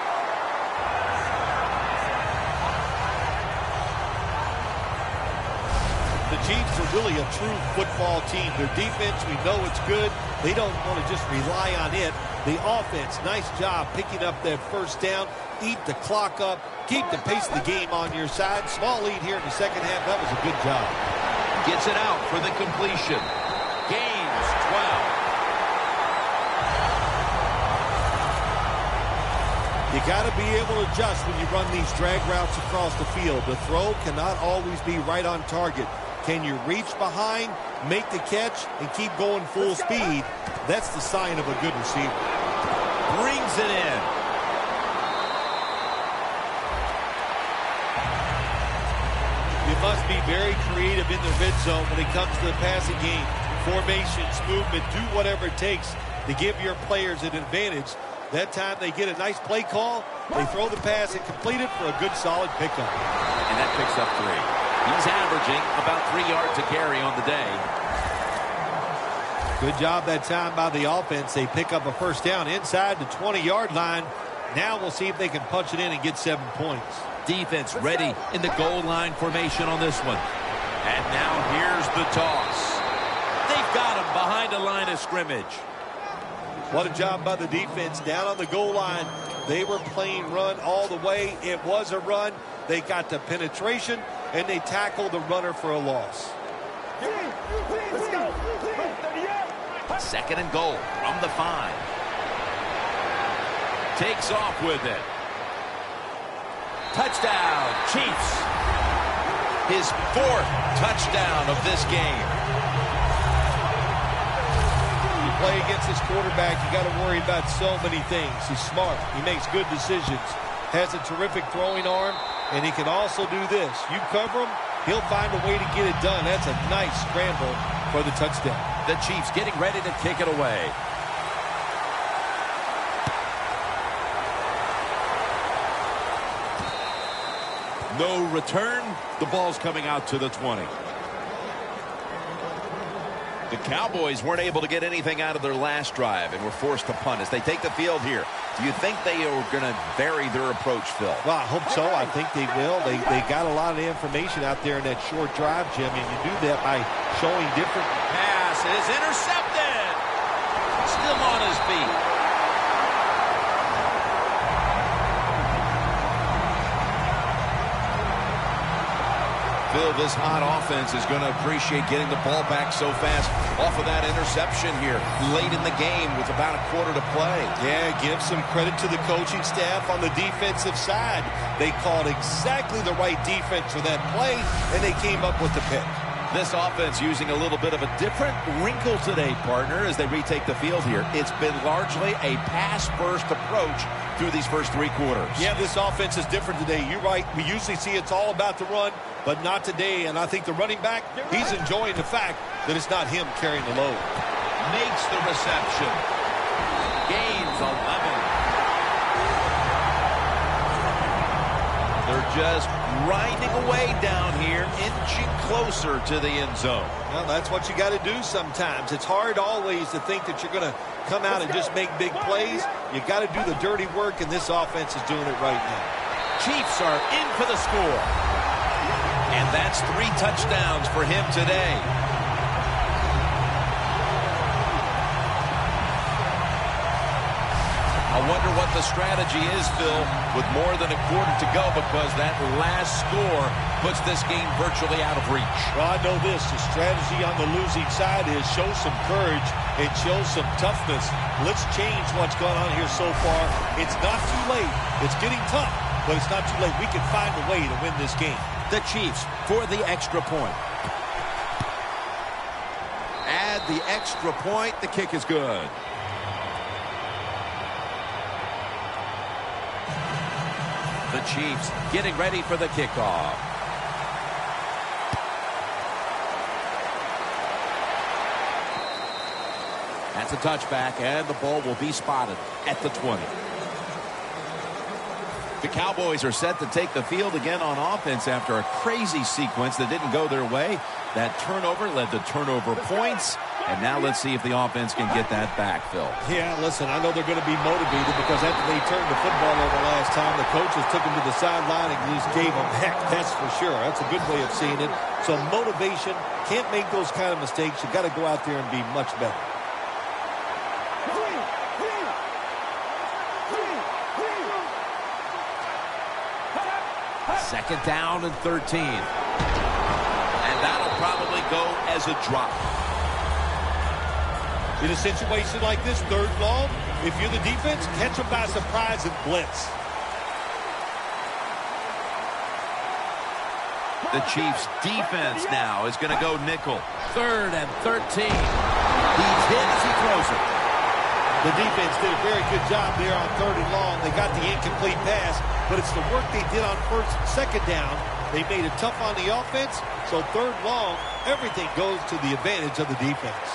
The Chiefs are really a true football team. Their defense, we know it's good. They don't want to just rely on it. The offense, nice job picking up that first down. Eat the clock up. Keep the pace of the game on your side. Small lead here in the second half. That was a good job. Gets it out for the completion. Gains 12. You got to be able to adjust when you run these drag routes across the field. The throw cannot always be right on target. Can you reach behind, make the catch, and keep going full speed? That's the sign of a good receiver. Brings it in. You must be very creative in the red zone when it comes to the passing game. Formations, movement, do whatever it takes to give your players an advantage. That time they get a nice play call, they throw the pass and complete it for a good solid pickup. And that picks up 3. He's averaging about 3 yards a carry on the day. Good job that time by the offense. They pick up a first down inside the 20-yard line. Now we'll see if they can punch it in and get 7 points. Defense ready in the goal line formation on this one. And now here's the toss. They've got him behind the line of scrimmage. What a job by the defense down on the goal line. They were playing run all the way. It was a run. They got the penetration, and they tackled the runner for a loss. Let's go. Second and goal from the 5. Takes off with it. Touchdown, Chiefs. His 4th touchdown of this game. You play against this quarterback, you got to worry about so many things. He's smart. He makes good decisions. Has a terrific throwing arm, and he can also do this. You cover him, he'll find a way to get it done. That's a nice scramble for the touchdown. The Chiefs getting ready to kick it away. No return. The ball's coming out to the 20. The Cowboys weren't able to get anything out of their last drive and were forced to punt as they take the field here. Do you think they are going to vary their approach, Phil? Well, I hope so. I think they will. They got a lot of information out there in that short drive, Jim, and you do that by showing different. Pass is intercepted. Still on his feet. Phil, this hot offense is going to appreciate getting the ball back so fast off of that interception here late in the game with about a quarter to play. Yeah, give some credit to the coaching staff on the defensive side. They called exactly the right defense for that play, and they came up with the pick. This offense using a little bit of a different wrinkle today, partner, as they retake the field here. It's been largely a pass-first approach through these first 3 quarters. Yeah, this offense is different today. You're right. We usually see it's all about the run, but not today. And I think the running back, he's enjoying the fact that it's not him carrying the load. Makes the reception. Gains 11. They're just grinding away down here, inching closer to the end zone. Well, that's what you got to do sometimes. It's hard always to think that you're going to come out and just make big plays. You got to do the dirty work, and this offense is doing it right now. Chiefs are in for the score. And that's 3 touchdowns for him today. wonder what the strategy is, Phil, with more than a quarter to go, because that last score puts this game virtually out of reach. Well, I know this. The strategy on the losing side is show some courage and show some toughness. Let's change what's gone on here so far. It's not too late. It's getting tough, but it's not too late. We can find a way to win this game. The Chiefs for the extra point. Add the extra point. The kick is good. The Chiefs getting ready for the kickoff. That's a touchback, and the ball will be spotted at the 20. The Cowboys are set to take the field again on offense after a crazy sequence that didn't go their way. That turnover led to turnover points. And now let's see if the offense can get that back, Phil. Yeah, listen, I know they're going to be motivated because after they turned the football over last time, the coaches took them to the sideline and just gave them heck. That's for sure. That's a good way of seeing it. So motivation, can't make those kind of mistakes. You've got to go out there and be much better. Second down and 13. And that'll probably go as a drop. In a situation like this, third long, if you're the defense, catch them by surprise and blitz. The Chiefs defense now is going to go nickel. Third and 13. He's hit as he throws it. The defense did a very good job there on third and long. They got the incomplete pass, but it's the work they did on first and second down. They made it tough on the offense, so third long, everything goes to the advantage of the defense.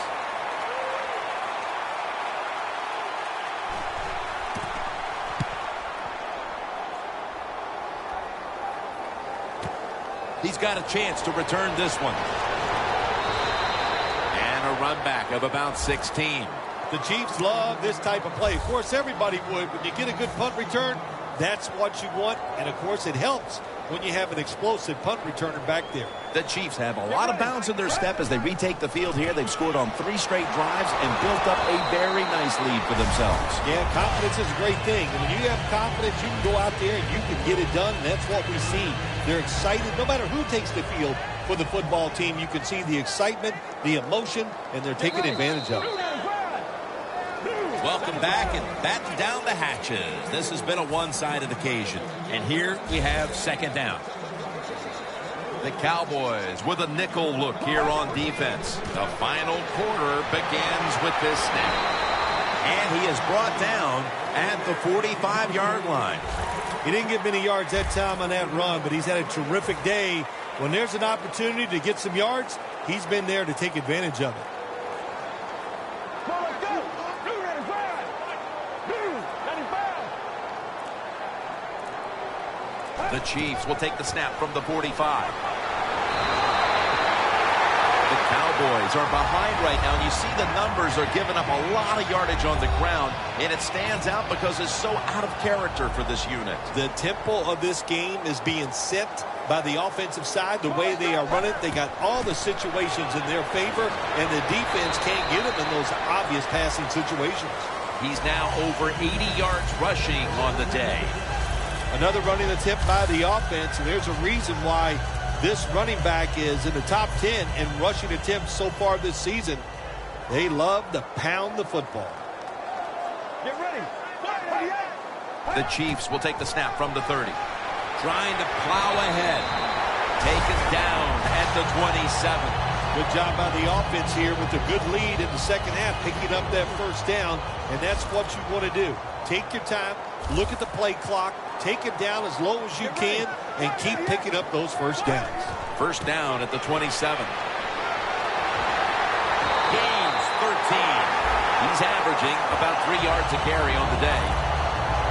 He's got a chance to return this one. And a run back of about 16. The Chiefs love this type of play. Of course, everybody would. When you get a good punt return, that's what you want. And, of course, it helps when you have an explosive punt returner back there. The Chiefs have a lot of bounce in their step as they retake the field here. They've scored on 3 straight drives and built up a very nice lead for themselves. Yeah, confidence is a great thing. And when you have confidence, you can go out there and you can get it done. And that's what we see. They're excited. No matter who takes the field for the football team, you can see the excitement, the emotion, and they're taking advantage of it. Welcome back and batten down the hatches. This has been a one-sided occasion. And here we have second down. The Cowboys with a nickel look here on defense. The final quarter begins with this snap. And he is brought down at the 45-yard line. He didn't get many yards that time on that run, but he's had a terrific day. When there's an opportunity to get some yards, he's been there to take advantage of it. The Chiefs will take the snap from the 45. The Cowboys are behind right now, and you see the numbers are giving up a lot of yardage on the ground, and it stands out because it's so out of character for this unit. The tempo of this game is being set by the offensive side, the way they are running. They got all the situations in their favor, and the defense can't get them in those obvious passing situations. He's now over 80 yards rushing on the day. Another running attempt by the offense, and there's a reason why this running back is in the top 10 in rushing attempts so far this season. They love to pound the football. Get ready. The Chiefs will take the snap from the 30. Trying to plow ahead. Taken down at the 27. Good job by the offense here with a good lead in the second half, picking up that first down, and that's what you want to do. Take your time, look at the play clock, take it down as low as you can, and keep picking up those first downs. First down at the 27. Gains 13. He's averaging about 3 yards a carry on the day.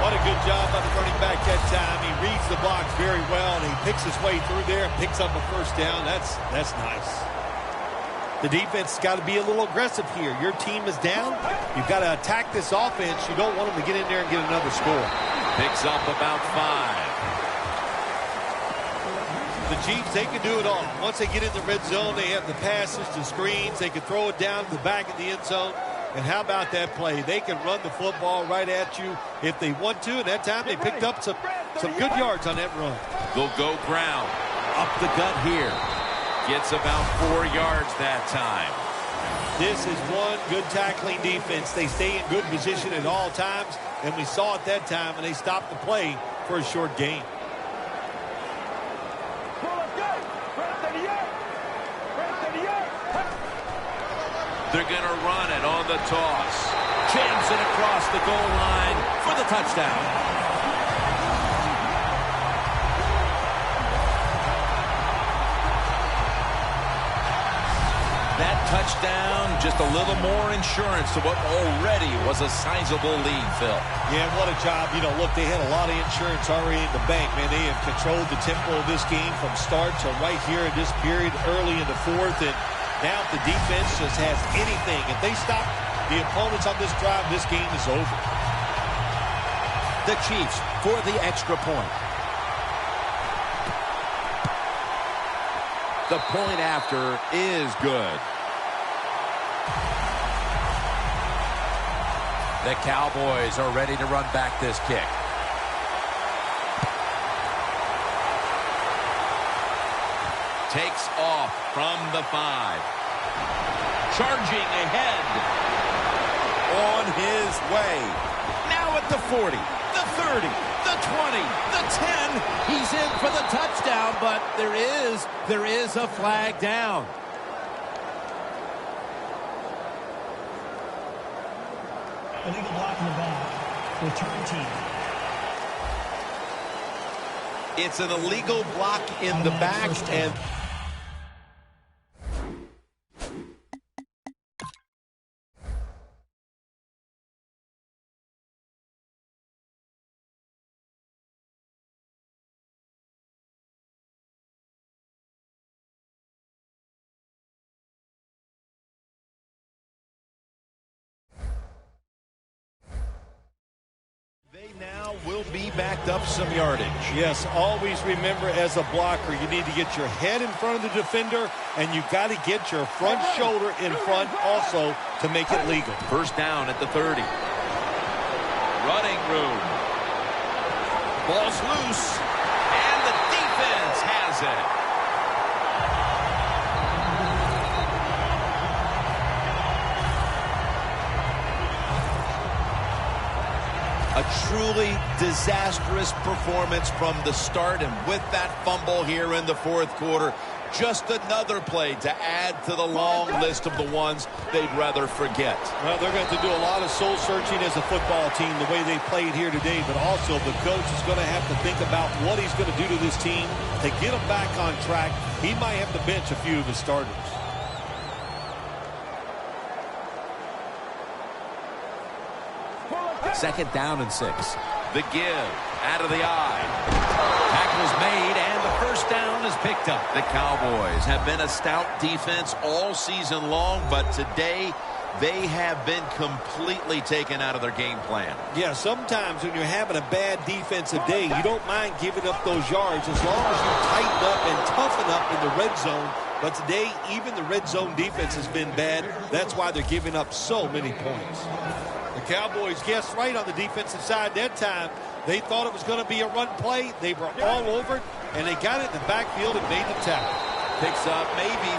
What a good job by the running back that time. He reads the box very well, and he picks his way through there and picks up a first down. That's nice. The defense has got to be a little aggressive here. Your team is down. You've got to attack this offense. You don't want them to get in there and get another score. Picks up about 5. The Chiefs, they can do it all. Once they get in the red zone, they have the passes, the screens. They can throw it down to the back of the end zone. And how about that play? They can run the football right at you if they want to. And that time they picked up some good yards on that run. They'll go ground. Up the gut here. Gets about 4 yards that time. This is one good tackling defense. They stay in good position at all times. And we saw it that time, and they stopped the play for a short gain. They're going to run it on the toss. Jams it across the goal line for the touchdown. That touchdown, just a little more insurance to what already was a sizable lead, Phil. Yeah, what a job. You know, look, they had a lot of insurance already in the bank, man. They have controlled the tempo of this game from start to right here in this period early in the fourth. And now if the defense just has anything, if they stop the opponents on this drive, this game is over. The Chiefs for the extra point. The point after is good. The Cowboys are ready to run back this kick. Takes off from the 5. Charging ahead. On his way. Now at the 40, the 30, the 20, the 10. He's in for the touchdown, but there is a flag down. Illegal block in the back. Return team. It's an illegal block in the back, and now will be backed up some yardage. Yes, always remember as a blocker, you need to get your head in front of the defender, and you got to get your front shoulder in front also to make it legal. First down at the 30. Running room. Ball's loose, and the defense has it. A truly disastrous performance from the start, and with that fumble here in the fourth quarter, just another play to add to the long list of the ones they'd rather forget. Well, they're going to have to do a lot of soul searching as a football team the way they played here today, but also the coach is going to have to think about what he's going to do to this team to get them back on track. He might have to bench a few of his starters. Second down and 6. The give out of the eye. Tackle's made, and the first down is picked up. The Cowboys have been a stout defense all season long, but today they have been completely taken out of their game plan. Yeah, sometimes when you're having a bad defensive day, you don't mind giving up those yards as long as you tighten up and toughen up in the red zone. But today, even the red zone defense has been bad. That's why they're giving up so many points. The Cowboys guessed right on the defensive side that time. They thought it was going to be a run play. They were all over it, and they got it in the backfield and made the tackle. Picks up maybe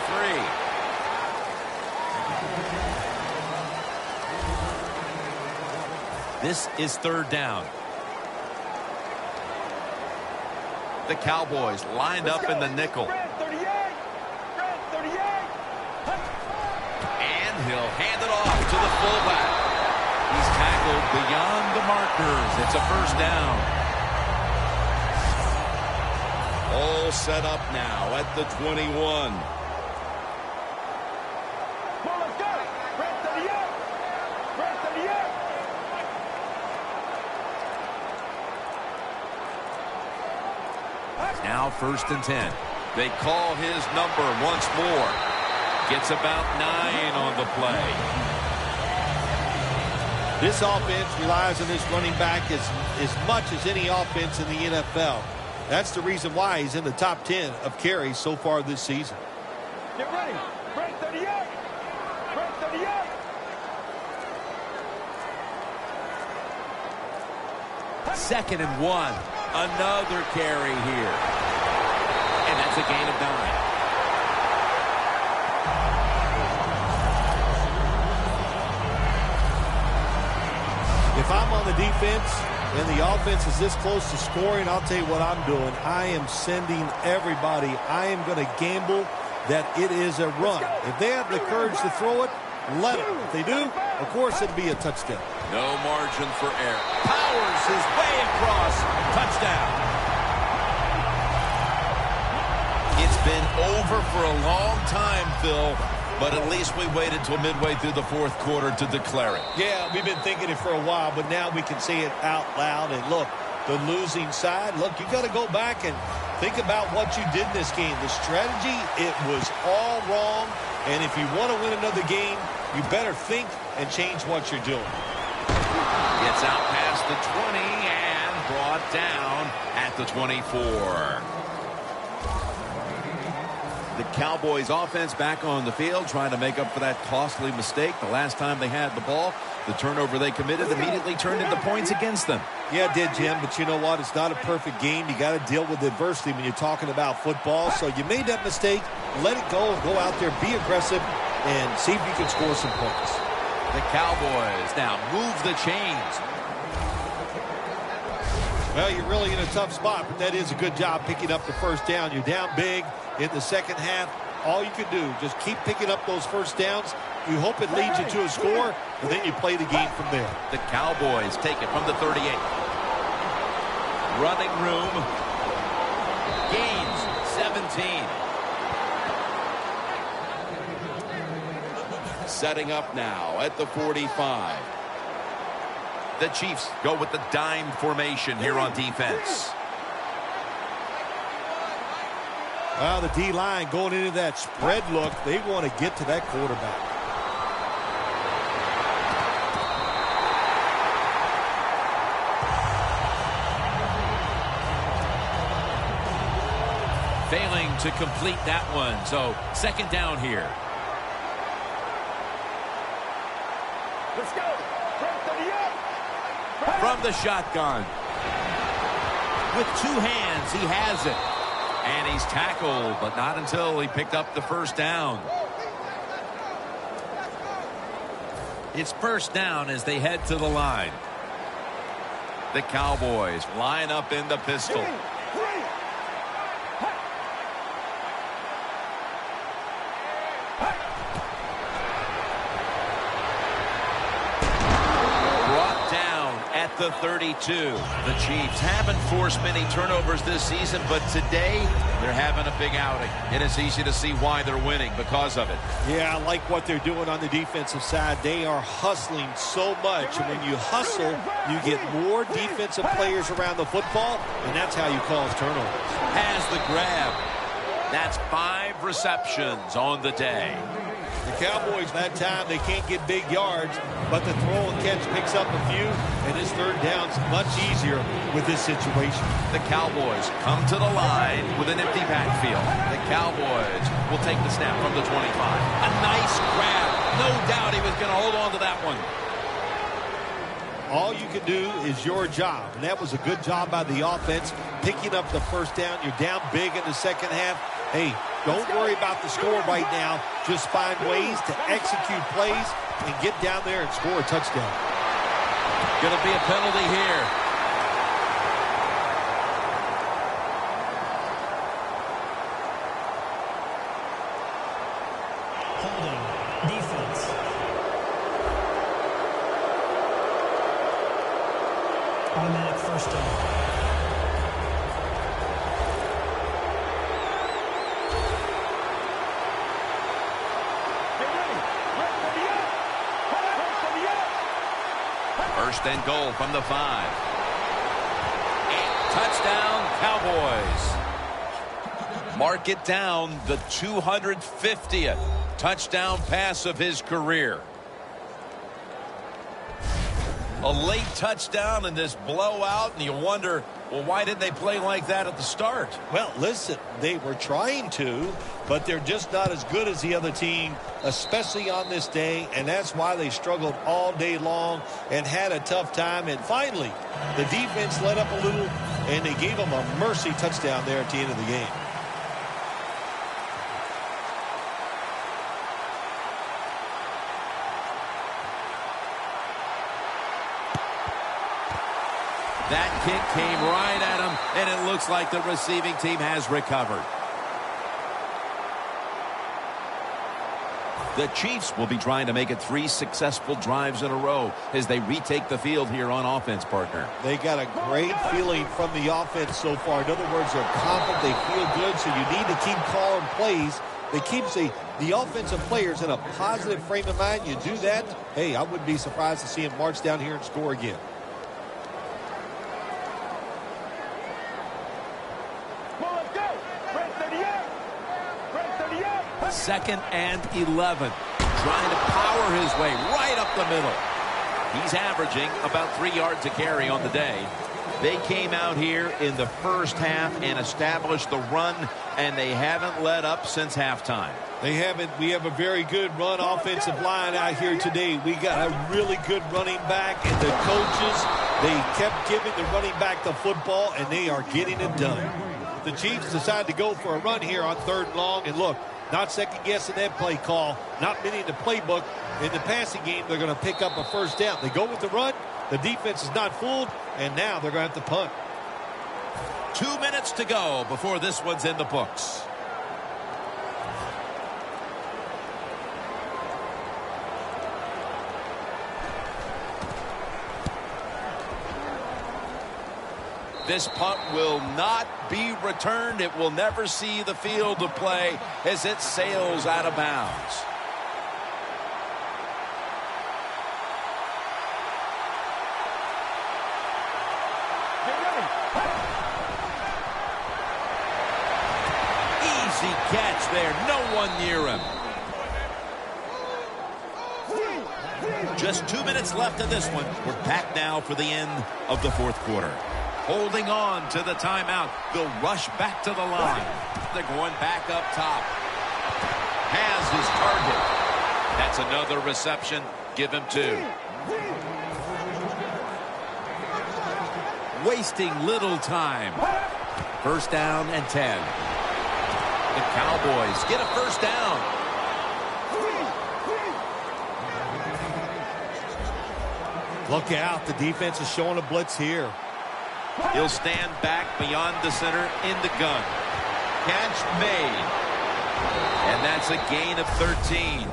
3. This is third down. The Cowboys lined up in the nickel. And he'll hand it off to the fullback. He's tackled beyond the markers. It's a first down. All set up now at the 21. Now first and 10. They call his number once more. Gets about 9 on the play. This offense relies on this running back as much as any offense in the NFL. That's the reason why he's in the top 10 of carries so far this season. Get ready. Break 38. Break 38. 2nd and 1. Another carry here. And that's a gain of 9. If I'm on the defense and the offense is this close to scoring, I'll tell you what I'm doing. I am sending everybody. I am going to gamble that it is a run. If they have the courage to throw it, let them. If they do, of course it'll be a touchdown. No margin for error. Powers his way across. Touchdown. It's been over for a long time, Phil. But at least we waited till midway through the 4th quarter to declare it. Yeah, we've been thinking it for a while, but now we can say it out loud. And look, the losing side, look, you got to go back and think about what you did in this game. The strategy, it was all wrong. And if you want to win another game, you better think and change what you're doing. Gets out past the 20 and brought down at the 24. The Cowboys offense back on the field trying to make up for that costly mistake. The last time they had the ball, the turnover they committed immediately turned into points against them. Yeah, it did, Jim, but you know what? It's not a perfect game. You got to deal with adversity when you're talking about football. So you made that mistake, let it go, go out there, be aggressive, and see if you can score some points. The Cowboys now move the chains. Well, you're really in a tough spot, but that is a good job picking up the first down. You're down big in the second half. All you can do, just keep picking up those first downs. You hope it leads you to a score, and then you play the game from there. The Cowboys take it from the 38. Running room. Gains 17. Setting up now at the 45. The Chiefs go with the dime formation here on defense. Well, the D-line going into that spread look, they want to get to that quarterback. Failing to complete that one, so 2nd down here. Let's go. From the shotgun. With 2 hands, he has it. And he's tackled, but not until he picked up the first down. It's first down as they head to the line. The Cowboys line up in the pistol. The 32. The Chiefs haven't forced many turnovers this season, but today they're having a big outing. And it's easy to see why they're winning because of it. Yeah, I like what they're doing on the defensive side. They are hustling so much. And when you hustle, you get more defensive players around the football, and that's how you cause turnovers. Has the grab. That's 5 receptions on the day. The Cowboys, that time, they can't get big yards, but the throw and catch picks up a few, and his 3rd down's much easier with this situation. The Cowboys come to the line with an empty backfield. The Cowboys will take the snap from the 25. A nice grab. No doubt he was going to hold on to that one. All you can do is your job, and that was a good job by the offense, picking up the first down. You're down big in the second half. Hey, don't worry about the score right now. Just find ways to execute plays and get down there and score a touchdown. Going to be a penalty here. Holding. Defense. Automatic first down. First and goal from the 5. And touchdown, Cowboys. Mark it down, the 250th touchdown pass of his career. A late touchdown in this blowout, and you wonder Well, why didn't they play like that at the start? Well, listen, they were trying to, but they're just not as good as the other team, especially on this day, and that's why they struggled all day long and had a tough time. And finally, the defense let up a little, and they gave them a mercy touchdown there at the end of the game. That kick came right at him, and it looks like the receiving team has recovered. The Chiefs will be trying to make it 3 successful drives in a row as they retake the field here on offense, partner. They got a great feeling from the offense so far. In other words, they're confident, they feel good, so you need to keep calling plays. It keeps the offensive players in a positive frame of mind. You do that, hey, I wouldn't be surprised to see them march down here and score again. Second and 11. Trying to power his way right up the middle. He's averaging about 3 yards a carry on the day. They came out here in the first half and established the run, and they haven't let up since halftime. They haven't. We have a very good run offensive line out here today. We got a really good running back, and the coaches, they kept giving the running back the football, and they are getting it done. The Chiefs decide to go for a run here on 3rd and long, and look, not second-guessing that play call, not many in the playbook. In the passing game, they're going to pick up a first down. They go with the run. The defense is not fooled, and now they're going to have to punt. 2 minutes to go before this one's in the books. This punt will not be returned. It will never see the field of play as it sails out of bounds. Easy catch there. No one near him. Just 2 minutes left in this one. We're back now for the end of the 4th quarter. Holding on to the timeout. They'll rush back to the line. They're going back up top. Has his target. That's another reception. Give him 2. Wasting little time. First down and 10. The Cowboys get a first down. Look out. The defense is showing a blitz here. He'll stand back beyond the center in the gun. Catch made. And that's a gain of 13.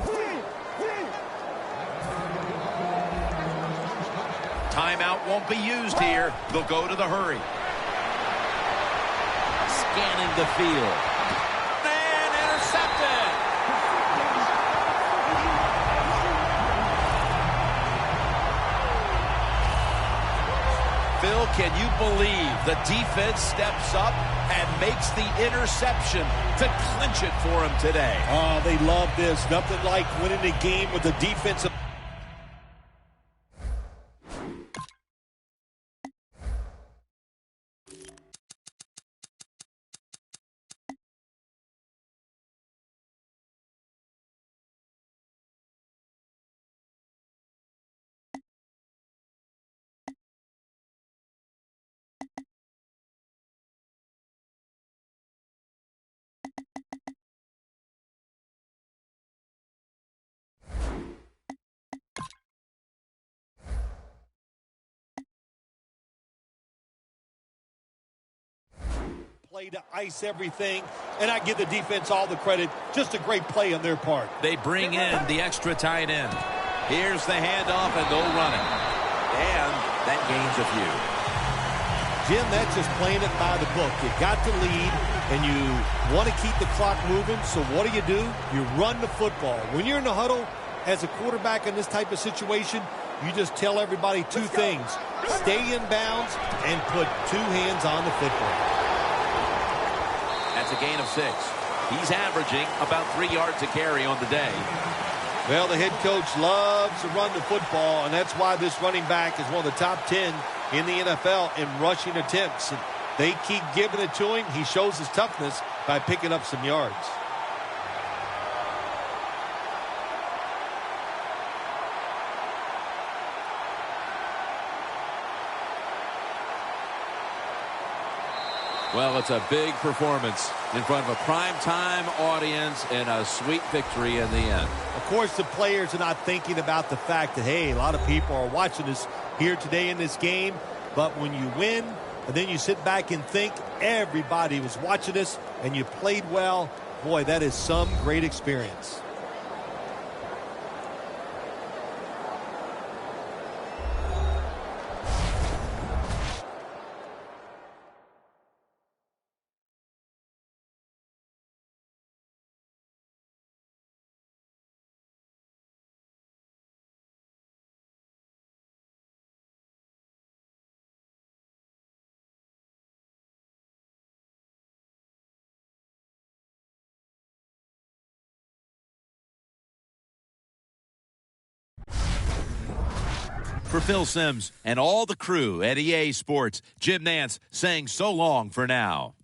Timeout won't be used here. They'll go to the hurry. Scanning the field. And intercepted. Phil, can you believe the defense steps up and makes the interception to clinch it for him today? Oh, they love this. Nothing like winning a game with the defensive. Play to ice everything, and I give the defense all the credit. Just a great play on their part. They bring in the extra tight end. Here's the handoff, and they'll run it. And that gains a few. Jim, that's just playing it by the book. You got to lead, and you want to keep the clock moving, so what do? You run the football. When you're in the huddle as a quarterback in this type of situation, you just tell everybody 2 things. Stay in bounds and put 2 hands on the football. That's a gain of 6. He's averaging about 3 yards a carry on the day. Well, the head coach loves to run the football, and that's why this running back is one of the top 10 in the NFL in rushing attempts. And they keep giving it to him. He shows his toughness by picking up some yards. Well, it's a big performance in front of a primetime audience and a sweet victory in the end. Of course, the players are not thinking about the fact that, hey, a lot of people are watching us here today in this game. But when you win, and then you sit back and think everybody was watching us and you played well, boy, that is some great experience. For Phil Simms and all the crew at EA Sports, Jim Nantz saying so long for now.